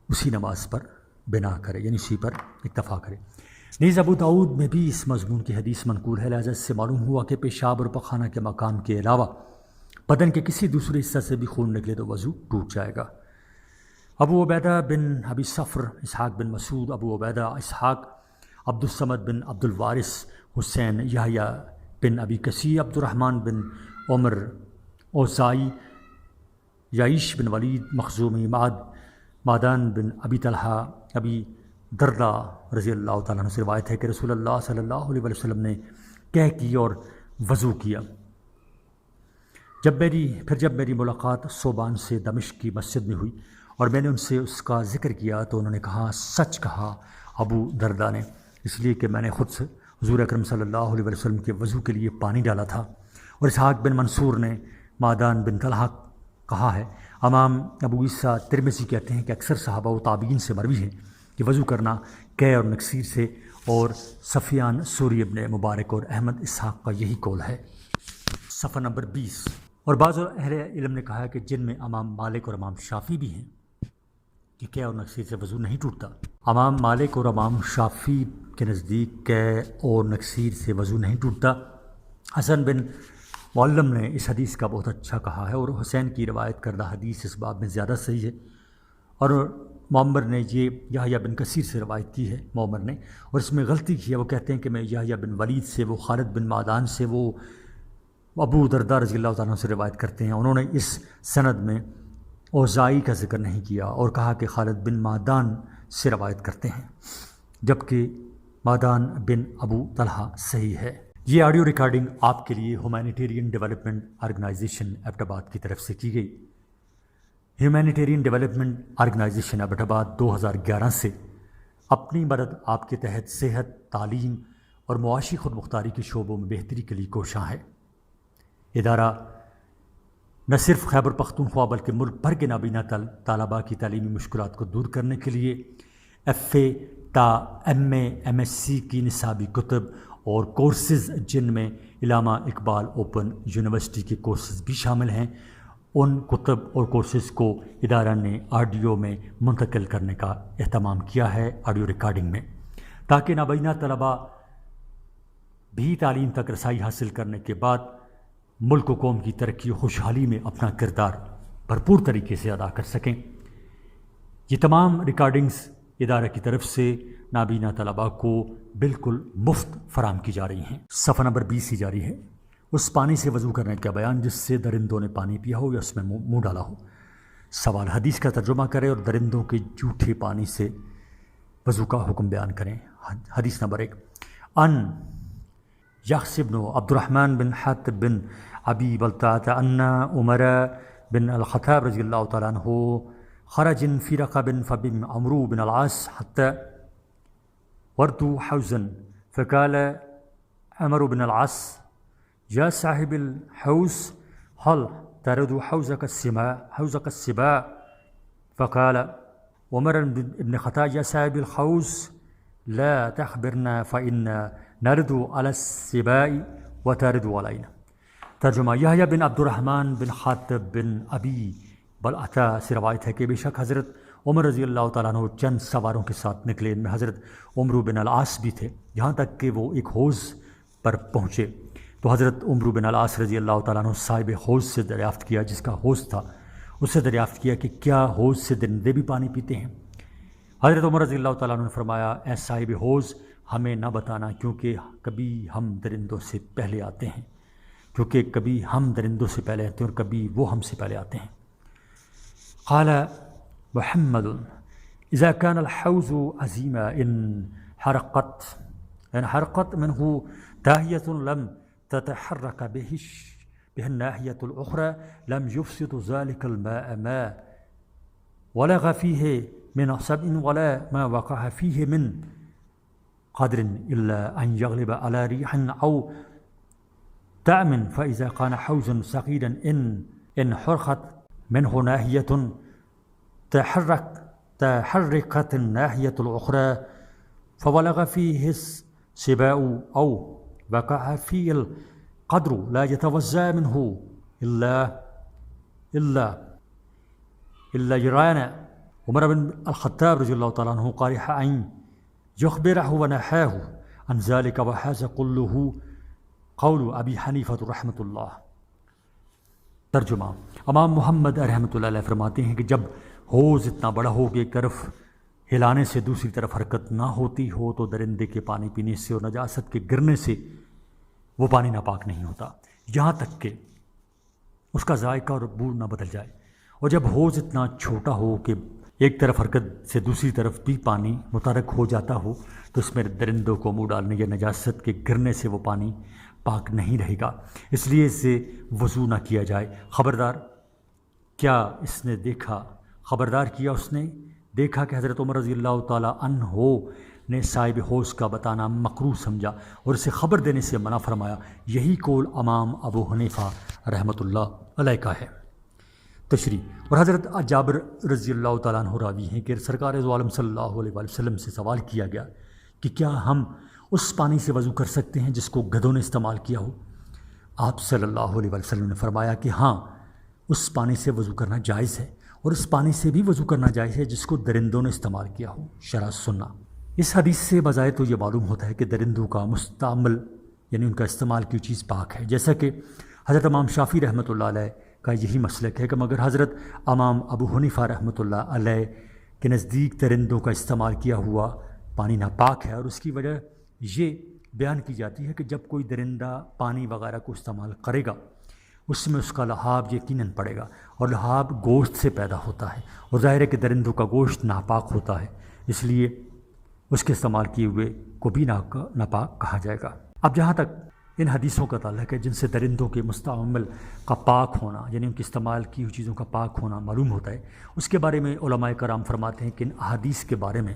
اسی نماز پر بنا کرے، یعنی اسی پر اکتفا کرے۔ نیز ابو داؤد میں بھی اس مضمون کی حدیث منقول ہے، لہذا اس سے معلوم ہوا کہ پیشاب اور پخانہ کے مقام کے علاوہ بدن کے کسی دوسرے حصہ سے بھی خون نکلے تو وضو ٹوٹ جائے گا۔ ابو عبیدہ بن ابی صفر اسحاق بن مسعود، ابو عبیدہ اسحاق، عبد الصمد بن عبد الوارث، حسین یحییٰ بن ابی کثیر، عبد الرحمن بن عمر اوزائی، یعیش بن ولید مخزومی، معدان بن ابی طلحہ، ابی دردہ رضی اللہ تعالیٰ عنہ سے روایت ہے کہ رسول اللہ صلی اللہ علیہ وسلم نے قے کی اور وضو کیا۔ جب میری ملاقات صوبان سے دمشق کی مسجد میں ہوئی اور میں نے ان سے اس کا ذکر کیا تو انہوں نے کہا سچ کہا ابو درداء نے، اس لیے کہ میں نے خود سے حضور اکرم صلی اللہ علیہ وسلم کے وضو کے لیے پانی ڈالا تھا۔ اور اسحاق بن منصور نے معدان بن طلحہ کہا ہے، امام ابو عیسیٰ ترمذی کہتے ہیں کہ اکثر صحابہ و تابعین سے مروی ہے کہ وضو کرنا قے اور نکسیر سے، اور سفیان ثوری ابن مبارک اور احمد اسحاق کا یہی قول ہے۔ صفحہ نمبر 20۔ اور بعض اہل علم نے کہا ہے کہ جن میں امام مالک اور امام شافعی بھی ہیں کہ قے اور نکسیر سے وضو نہیں ٹوٹتا۔ امام مالک اور امام شافعی کے نزدیک قے اور نکسیر سے وضو نہیں ٹوٹتا۔ حسن بن معلم نے اس حدیث کا بہت اچھا کہا ہے، اور حسین کی روایت کردہ حدیث اس باب میں زیادہ صحیح ہے۔ اور معمر نے یہ یحییٰ بن کثیر سے روایت کی ہے، معمر نے، اور اس میں غلطی کی ہے۔ وہ کہتے ہیں کہ میں یحییٰ بن ولید سے، وہ خالد بن معدان سے، وہ ابو درداء رضی اللہ تعالیٰ عنہ سے روایت کرتے ہیں۔ انہوں نے اس سند میں اوزاعی کا ذکر نہیں کیا اور کہا کہ خالد بن معدان سے روایت کرتے ہیں، جبکہ معدان بن ابو طلحہ صحیح ہے۔ یہ آڈیو ریکارڈنگ آپ کے لیے ہیومینیٹیرین ڈیولپمنٹ آرگنائزیشن ایبٹ آباد کی طرف سے کی گئی۔ ہیومینیٹیرین ڈیولپمنٹ آرگنائزیشن ایبٹ آباد 2011 سے اپنی مدد آپ کے تحت صحت، تعلیم اور معاشی خود مختاری کے شعبوں میں بہتری کے لیے کوشاں ہے۔ ادارہ نہ صرف خیبر پختونخوا بلکہ ملک بھر کے نابینا طلباء کی تعلیمی مشکلات کو دور کرنے کے لیے FA تا MA MSc کی نصابی کتب اور کورسز، جن میں علامہ اقبال اوپن یونیورسٹی کے کورسز بھی شامل ہیں، ان کتب اور کورسز کو ادارہ نے آڈیو میں منتقل کرنے کا اہتمام کیا ہے، آڈیو ریکارڈنگ میں، تاکہ نابینا طلباء بھی تعلیم تک رسائی حاصل کرنے کے بعد ملک و قوم کی ترقی و خوشحالی میں اپنا کردار بھرپور طریقے سے ادا کر سکیں۔ یہ تمام ریکارڈنگز ادارہ کی طرف سے نابینا طلباء کو بالکل مفت فراہم کی جا رہی ہیں۔ صفحہ نمبر 20 ہی جاری ہے۔ اس پانی سے وضو کرنے کا بیان جس سے درندوں نے پانی پیا ہو یا اس میں منہ ڈالا ہو۔ سوال، حدیث کا ترجمہ کریں اور درندوں کے جھوٹے پانی سے وضو کا حکم بیان کریں۔ حدیث نمبر 1، ان یحس بن عبد الرحمن بن حاتب بن ابی بلتعۃ ان عمر بن الخطاب رضی اللہ تعالیٰ عنہ خرج في ركب فبن عمرو بن العاص حتى وردوا حوزا فقال عمرو بن العاص يا صاحب الحوز هل ترد حوزك السباع فقال عمر بن الخطاب يا صاحب الحوز لا تخبرنا فإن نرد على السباع وترد علينا۔ ترجمہ، یحییٰ بن عبد الرحمن بن حاتب بن ابی بلعطا سے روایت ہے کہ بے شک حضرت عمر رضی اللہ تعالیٰ عنہ چند سواروں کے ساتھ نکلے، ان میں حضرت عمرو بن العاص بھی تھے، یہاں تک کہ وہ ایک حوض پر پہنچے تو حضرت عمرو بن العاص رضی اللہ تعالیٰ عنہ صاحب حوض سے دریافت کیا، جس کا حوض تھا، اس سے دریافت کیا کہ کیا حوض سے درندے بھی پانی پیتے ہیں؟ حضرت عمر رضی اللہ تعالیٰ عنہ نے فرمایا، اے صاحب حوض، ہمیں نہ بتانا، کیونکہ کبھی ہم درندوں سے پہلے آتے ہیں، اور کبھی وہ ہم سے پہلے آتے ہیں۔ قال محمد اذا كان الحوض عظيما ان حرقت منه داهية لم تتحرك به الناحية الأخرى لم يفسد ذلك الماء ما ولغ فيه من سبع ولا ما وقع فيه من قدر إلا أن يغلب على ريح أو طعم فإذا كان حوزا صغيرا إن حرقت منه ناحية تحركت الناحية الأخرى فولغ فيه السباع أو وقع فيه القدر لا يتوزع منه إلا جريان عمر بن الخطاب رضی اللہ تعالیٰ عنہ قارح أن يخبره ونحاه عن ذلك وهذا كله قول أبي حنیفة رحمۃ اللہ۔ ترجمہ، امام محمد رحمۃ اللہ علیہ فرماتے ہیں کہ جب حوض اتنا بڑا ہو کہ ایک طرف ہلانے سے دوسری طرف حرکت نہ ہوتی ہو تو درندے کے پانی پینے سے اور نجاست کے گرنے سے وہ پانی ناپاک نہیں ہوتا، یہاں تک کہ اس کا ذائقہ اور بو نہ بدل جائے۔ اور جب حوض اتنا چھوٹا ہو کہ ایک طرف حرکت سے دوسری طرف بھی پانی متحرک ہو جاتا ہو تو اس میں درندوں کو منہ ڈالنے یا نجاست کے گرنے سے وہ پانی پاک نہیں رہے گا، اس لیے اسے وضو نہ کیا جائے۔ خبردار، کیا اس نے دیکھا خبردار کیا اس نے دیکھا کہ حضرت عمر رضی اللہ تعالیٰ عنہ نے صاحب ہوش کا بتانا مکروہ سمجھا اور اسے خبر دینے سے منع فرمایا۔ یہی قول امام ابو حنیفہ رحمۃ اللہ علیہ کا ہے۔ تشریح اور حضرت جابر رضی اللہ تعالیٰ عنہ راوی ہیں کہ سرکار دو عالم صلی اللہ علیہ وآلہ وسلم سے سوال کیا گیا کہ کیا ہم اس پانی سے وضو کر سکتے ہیں جس کو گدھوں نے استعمال کیا ہو؟ آپ صلی اللہ علیہ وآلہ وسلم نے فرمایا کہ ہاں، اس پانی سے وضو کرنا جائز ہے، اور اس پانی سے بھی وضو کرنا جائز ہے جس کو درندوں نے استعمال کیا ہو۔ شرح سننا۔ اس حدیث سے بظاہر تو یہ معلوم ہوتا ہے کہ درندوں کا مستعمل یعنی ان کا استعمال کی چیز پاک ہے، جیسا کہ حضرت امام شافعی رحمۃ اللہ علیہ کا یہی مسلک ہے کہ مگر حضرت امام ابو حنیفہ رحمۃ اللہ علیہ کے نزدیک درندوں کا استعمال کیا ہوا پانی ناپاک ہے، اور اس کی وجہ یہ بیان کی جاتی ہے کہ جب کوئی درندہ پانی وغیرہ کو استعمال کرے گا اس میں اس کا لحاظ یقیناً پڑے گا، اور لحاظ گوشت سے پیدا ہوتا ہے، اور ظاہر ہے کہ درندوں کا گوشت ناپاک ہوتا ہے، اس لیے اس کے استعمال کیے ہوئے کو بھی ناپاک کہا جائے گا۔ اب جہاں تک ان حدیثوں کا تعلق ہے جن سے درندوں کے مستعمل کا پاک ہونا یعنی ان کی استعمال کی ہوئی چیزوں کا پاک ہونا معلوم ہوتا ہے، اس کے بارے میں علماء کرام فرماتے ہیں کہ ان احادیث کے بارے میں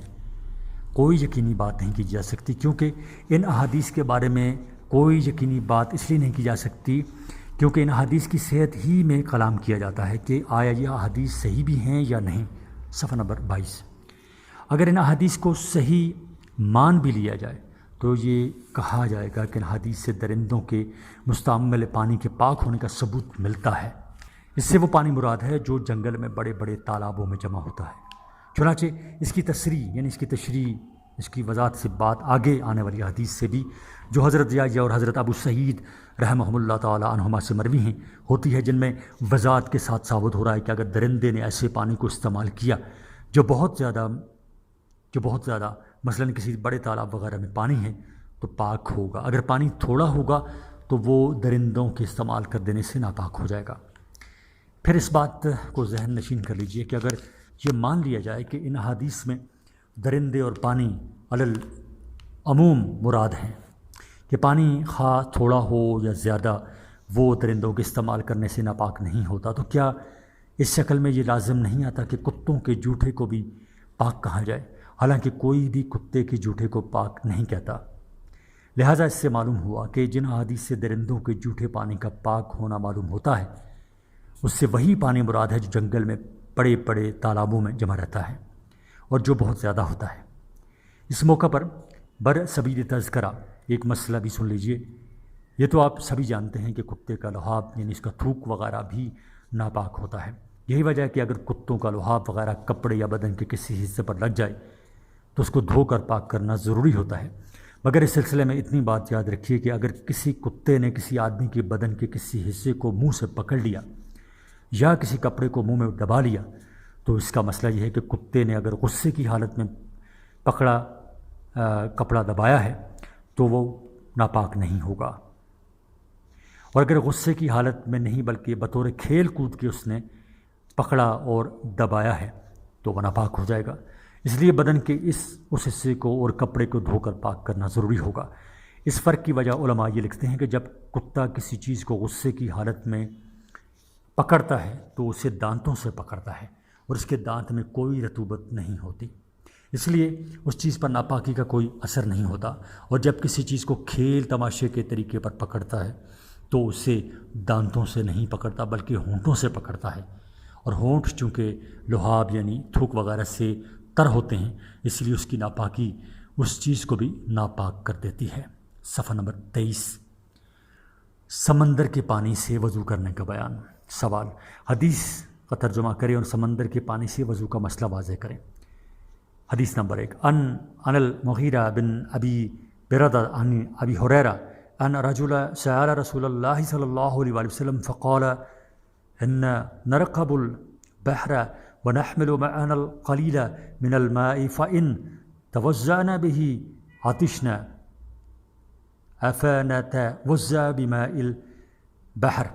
کوئی یقینی بات نہیں کی جا سکتی، کیونکہ ان احادیث کے بارے میں کوئی یقینی بات اس لیے نہیں کی جا سکتی کیونکہ ان احادیث کی صحت ہی میں کلام کیا جاتا ہے کہ آیا یہ احادیث صحیح بھی ہیں یا نہیں۔ صفحہ نمبر 22۔ اگر ان احادیث کو صحیح مان بھی لیا جائے تو یہ کہا جائے گا کہ ان حدیث سے درندوں کے مستعمل پانی کے پاک ہونے کا ثبوت ملتا ہے۔ اس سے وہ پانی مراد ہے جو جنگل میں بڑے بڑے تالابوں میں جمع ہوتا ہے۔ چنانچہ اس کی تشریح یعنی اس کی وضاحت سے بات آگے آنے والی حدیث سے بھی جو حضرت یحییٰ اور حضرت ابو سعید رحمہ اللہ تعالیٰ عنہما سے مروی ہیں ہوتی ہے، جن میں وضاحت کے ساتھ ثابت ہو رہا ہے کہ اگر درندے نے ایسے پانی کو استعمال کیا جو بہت زیادہ مثلاً کسی بڑے تالاب وغیرہ میں پانی ہے تو پاک ہوگا، اگر پانی تھوڑا ہوگا تو وہ درندوں کے استعمال کر دینے سے ناپاک ہو جائے گا۔ پھر اس بات کو ذہن نشین کر لیجئے کہ اگر یہ مان لیا جائے کہ ان حدیث میں درندے اور پانی عموم مراد ہیں کہ پانی خواہ تھوڑا ہو یا زیادہ وہ درندوں کے استعمال کرنے سے ناپاک نہیں ہوتا، تو کیا اس شکل میں یہ لازم نہیں آتا کہ کتوں کے جوٹے کو بھی پاک کہا جائے؟ حالانکہ کوئی بھی کتے کے جوٹے کو پاک نہیں کہتا۔ لہٰذا اس سے معلوم ہوا کہ جن احادیث سے درندوں کے جوٹے پانی کا پاک ہونا معلوم ہوتا ہے اس سے وہی پانی مراد ہے جو جنگل میں بڑے بڑے تالابوں میں جمع رہتا ہے اور جو بہت زیادہ ہوتا ہے۔ اس موقع پر برسبیل تذکرہ ایک مسئلہ بھی سن لیجئے۔ یہ تو آپ سبھی جانتے ہیں کہ کتے کا لحاف یعنی اس کا تھوک وغیرہ بھی ناپاک ہوتا ہے۔ یہی وجہ ہے کہ اگر کتوں کا لحاف وغیرہ کپڑے یا بدن کے کسی حصے پر لگ جائے تو اس کو دھو کر پاک کرنا ضروری ہوتا ہے۔ مگر اس سلسلے میں اتنی بات یاد رکھیے کہ اگر کسی کتے نے کسی آدمی کے بدن کے کسی حصے کو منہ سے پکڑ لیا یا کسی کپڑے کو منہ میں دبا لیا تو اس کا مسئلہ یہ ہے کہ کتے نے اگر غصے کی حالت میں کپڑا دبایا ہے تو وہ ناپاک نہیں ہوگا، اور اگر غصے کی حالت میں نہیں بلکہ بطور کھیل کود کے اس نے پکڑا اور دبایا ہے تو وہ ناپاک ہو جائے گا۔ اس لیے بدن کے اس حصے کو اور کپڑے کو دھو کر پاک کرنا ضروری ہوگا۔ اس فرق کی وجہ علماء یہ لکھتے ہیں کہ جب کتا کسی چیز کو غصے کی حالت میں پکڑتا ہے تو اسے دانتوں سے پکڑتا ہے اور اس کے دانت میں کوئی رطوبت نہیں ہوتی، اس لیے اس چیز پر ناپاکی کا کوئی اثر نہیں ہوتا، اور جب کسی چیز کو کھیل تماشے کے طریقے پر پکڑتا ہے تو اسے دانتوں سے نہیں پکڑتا بلکہ ہونٹوں سے پکڑتا ہے، اور ہونٹ چونکہ لحاف یعنی تھوک وغیرہ سے تر ہوتے ہیں اس لیے اس کی ناپاکی اس چیز کو بھی ناپاک کر دیتی ہے۔ صفحہ نمبر 23۔ سمندر کے پانی سے وضو کرنے کا بیان۔ سوال، حدیث کا ترجمہ کریں اور سمندر کے پانی سے وضو کا مسئلہ واضح کریں۔ حدیث نمبر 1، عن المغیرہ بن ابی بردہ عن ابی ہریرہ ان رجل سأل رسول اللہ صلی اللہ علیہ وسلم فقال ان نركب البحر ونحمل معنا القليل من الماء فإن توزعنا به عطشنا أفنتوزع بماء البحر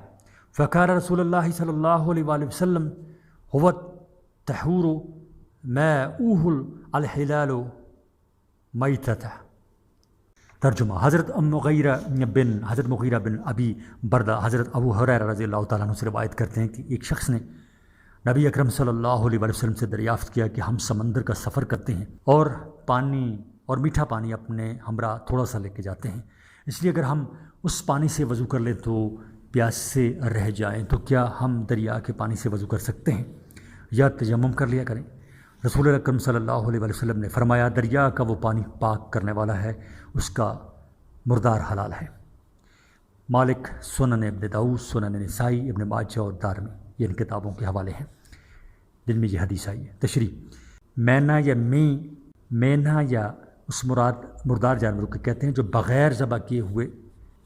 فكان رسول الله صلى الله عليه وسلم هو الطهور ماؤه الحلال میتتہ۔ ترجمہ، حضرت مغیرہ بن ابی بردہ حضرت ابو ہریرہ رضی اللہ تعالیٰ عنہ سے روایت کرتے ہیں کہ ایک شخص نے نبی اکرم صلی اللہ علیہ وسلم سے دریافت کیا کہ ہم سمندر کا سفر کرتے ہیں اور پانی اور میٹھا پانی اپنے ہمراہ تھوڑا سا لے کے جاتے ہیں، اس لیے اگر ہم اس پانی سے وضو کر لیں تو پیاس سے رہ جائیں تو کیا ہم دریا کے پانی سے وضو کر سکتے ہیں یا تیمم کر لیا کریں؟ رسول اکرم صلی اللہ علیہ وسلم نے فرمایا دریا کا وہ پانی پاک کرنے والا ہے، اس کا مردار حلال ہے۔ مالک، سنن ابن داؤد، سنن نسائی، ابن ماجہ اور دارمی، یہ ان کتابوں کے حوالے ہیں جن میں یہ حدیث آئی ہے۔ تشریح: مینا یا اس مردار جانوروں کے کہتے ہیں جو بغیر ذبح کیے ہوئے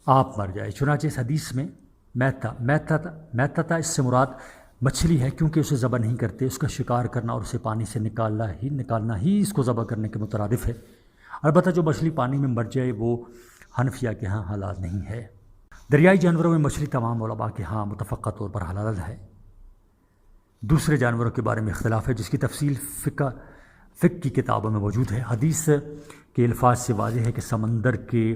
آپ مر جائے، چنانچہ اس حدیث میں میتتا اس سے مراد مچھلی ہے کیونکہ اسے ذبح نہیں کرتے، اس کا شکار کرنا اور اسے پانی سے نکالنا ہی اس کو ذبح کرنے کے مترادف ہے۔ البتہ جو مچھلی پانی میں مر جائے وہ حنفیہ کے ہاں حلال نہیں ہے۔ دریائی جانوروں میں مچھلی تمام علماء کے ہاں متفقہ طور پر حلال ہے۔ دوسرے جانوروں کے بارے میں اختلاف ہے جس کی تفصیل فقہ کی کتابوں میں موجود ہے۔ حدیث کے الفاظ سے واضح ہے کہ سمندر کے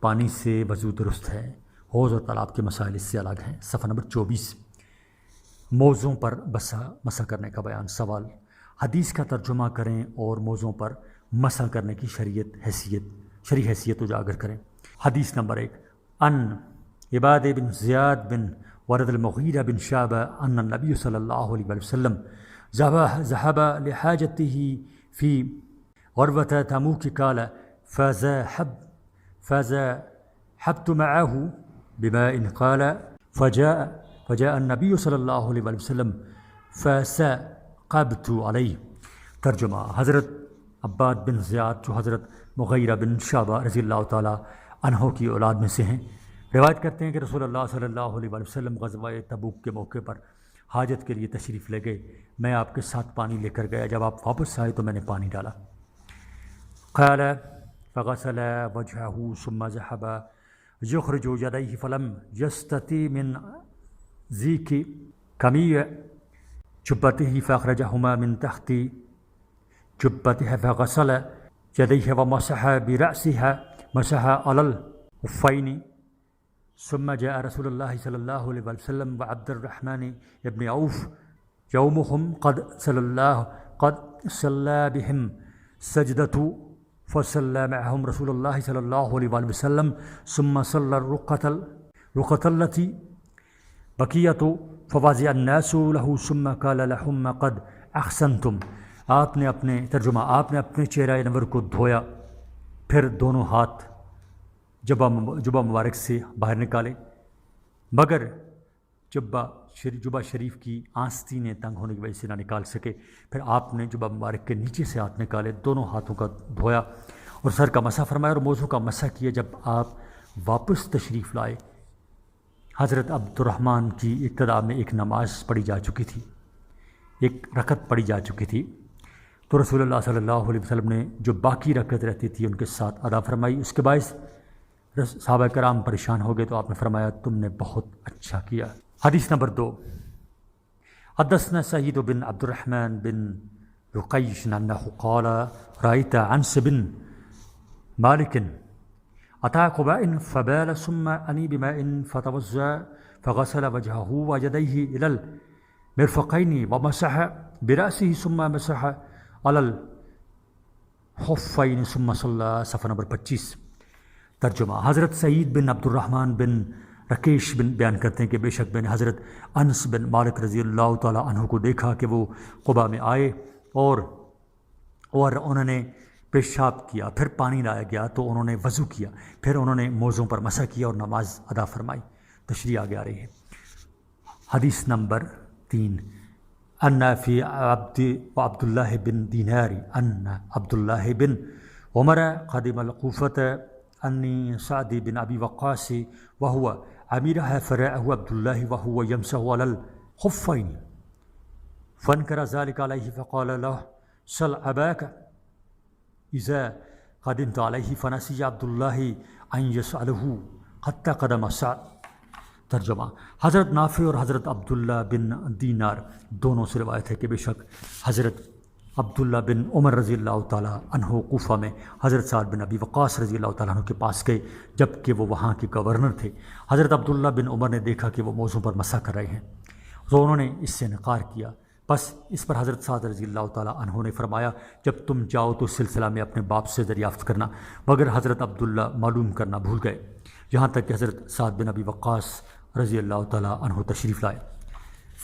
پانی سے وضو درست ہے، حوض اور تالاب کے مسائل اس سے الگ ہیں۔ صفحہ نمبر 24۔ موضوع پر مسح کرنے کا بیان۔ سوال: حدیث کا ترجمہ کریں اور موضوع پر مسح کرنے کی شرعی حیثیت اجاگر کریں۔ حدیث نمبر 1: ان عباد بن زیاد بن ورد المغیرہ بن شعبہ ان النبی صلی اللہ علیہ وسلم ذهب لحاجته في غربة تموك قال فذهبت معه بماء قال فجاء النبی صلی اللہ علیہ وسلم فسقبت علیہ۔ ترجمہ: حضرت عباد بن زیاد جو حضرت مغیرہ بن شعبہ رضی اللہ تعالیٰ عنہ کی اولاد میں سے ہیں، روایت کرتے ہیں کہ رسول اللہ صلی اللہ علیہ وسلم غزوہ تبوک کے موقع پر حاجت کے لیے تشریف لے گئے، میں آپ کے ساتھ پانی لے کر گیا، جب آپ واپس آئے تو میں نے پانی ڈالا۔ قال فغسل وجهه ثم ذهب يخرج يديه فلم يستطع من ذيك كميع جبته فأخرجهما من تحت جبته فغسل يديه ومسح برأسها مسح على الخفين ثم جاء رسول الله صلى الله عليه وسلم وعبد الرحمن بن عوف يومهم قد صلى بهم سجدة فصلى معهم رسول الله صلى الله عليه وسلم ثم صلى الركعة التي بقيت فوزع الناس له ثم قال لهم قد أحسنتم۔ ترجمہ: آپ نے اپنے چہرہ انور کو دھویا، پھر دونوں ہاتھ جبہ مبارک سے باہر نکالے، مگر جبہ شریف کی آستینیں تنگ ہونے کی وجہ سے نہ نکال سکے، پھر آپ نے جبہ مبارک کے نیچے سے ہاتھ نکالے، دونوں ہاتھوں کا دھویا اور سر کا مسح فرمایا اور موضوع کا مسح کیا۔ جب آپ واپس تشریف لائے، حضرت عبد الرحمن کی ابتدا میں ایک نماز پڑھی جا چکی تھی، ایک رکعت پڑھی جا چکی تھی، تو رسول اللہ صلی اللہ علیہ وسلم نے جو باقی رکعت رہتی تھی ان کے ساتھ ادا فرمائی۔ اس کے باعث صحابہ کرام پریشان ہو گئے تو آپ نے فرمایا تم نے بہت اچھا کیا۔ حدیث نمبر 2: حدثنا سعید بن عبد الرحمن بن رقیش انہ قال رأیت عنس بن مالک اتى قباء فبال ثم اني بماء فتوضا فغسل وجهه ويديه الى المرفقين ومسح برأسه ثم مسح على الخفين ثم صلى۔ صفحہ نمبر 25۔ ترجمہ: حضرت سعید بن عبد الرحمن بن رکیش بن بیان کرتے ہیں کہ بے شک میں نے حضرت انس بن مالک رضی اللہ تعالیٰ عنہ کو دیکھا کہ وہ قباء میں آئے اور انہوں نے پیشاب کیا، پھر پانی لایا گیا تو انہوں نے وضو کیا، پھر انہوں نے موضوع پر مسح کیا اور نماز ادا فرمائی۔ تشریح آگے آ رہی ہے۔ حدیث نمبر 3: ان فی عبد اللہ بن دینار ان عبد اللہ بن عمر قدم الکوفۃ انی سعد بن ابی وقاص وهو اميرها فرعه عبد الله وهو يمسح على الخفين فانكر ذلك عليه فقال له سل اباك اذا قدمت عليه فنسي عبد الله ان يسأله حتى قدم سعد۔ ترجمہ: حضرت نافع اور حضرت عبداللہ بن دینار دونوں سے روایت ہے کہ بے شک حضرت عبداللہ بن عمر رضی اللہ تعالیٰ عنہ کوفہ میں حضرت سعد بن ابی وقاص رضی اللہ تعالیٰ عنہ کے پاس گئے جب کہ وہ وہاں کے گورنر تھے۔ حضرت عبداللہ بن عمر نے دیکھا کہ وہ موضوع پر مسح کر رہے ہیں تو انہوں نے اس سے انکار کیا، بس اس پر حضرت سعد رضی اللہ تعالیٰ عنہ نے فرمایا جب تم جاؤ تو سلسلہ میں اپنے باپ سے دریافت کرنا، مگر حضرت عبداللہ معلوم کرنا بھول گئے، یہاں تک کہ حضرت سعد بن ابی وقاص رضی اللہ تعالیٰ عنہ تشریف لائے۔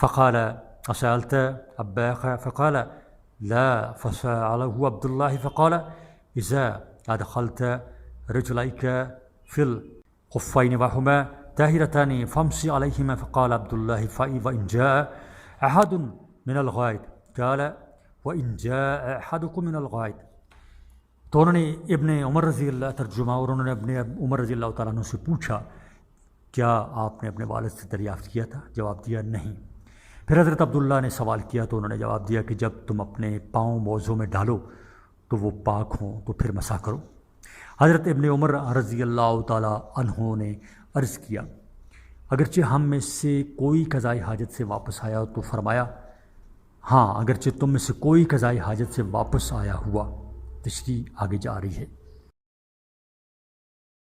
فقال اسألت اباك؟ فقال لا، فسأله عبد الله فقال اذا ادخلت رجليك في الخفين وهما طاهرتان فامسح عليهما۔ فقال عبد الله وإن جاء أحد من الغائط قال وإن جاء أحدكم من الغائط۔ تو انہوں نے ابن عمر رضی اللہ ترجمہ، اور انہوں نے ابن عمر رضی اللہ تعالیٰ عنہ سے پوچھا کیا آپ نے اپنے والد سے دریافت کیا تھا؟ جواب دیا نہیں۔ پھر حضرت عبداللہ نے سوال کیا تو انہوں نے جواب دیا کہ جب تم اپنے پاؤں موضوع میں ڈالو تو وہ پاک ہوں تو پھر مسح کرو۔ حضرت ابن عمر رضی اللہ تعالیٰ عنہ نے عرض کیا اگرچہ ہم میں سے کوئی قضائی حاجت سے واپس آیا تو فرمایا ہاں اگرچہ تم میں سے کوئی قضائی حاجت سے واپس آیا ہوا۔ تشریح آگے جا رہی ہے۔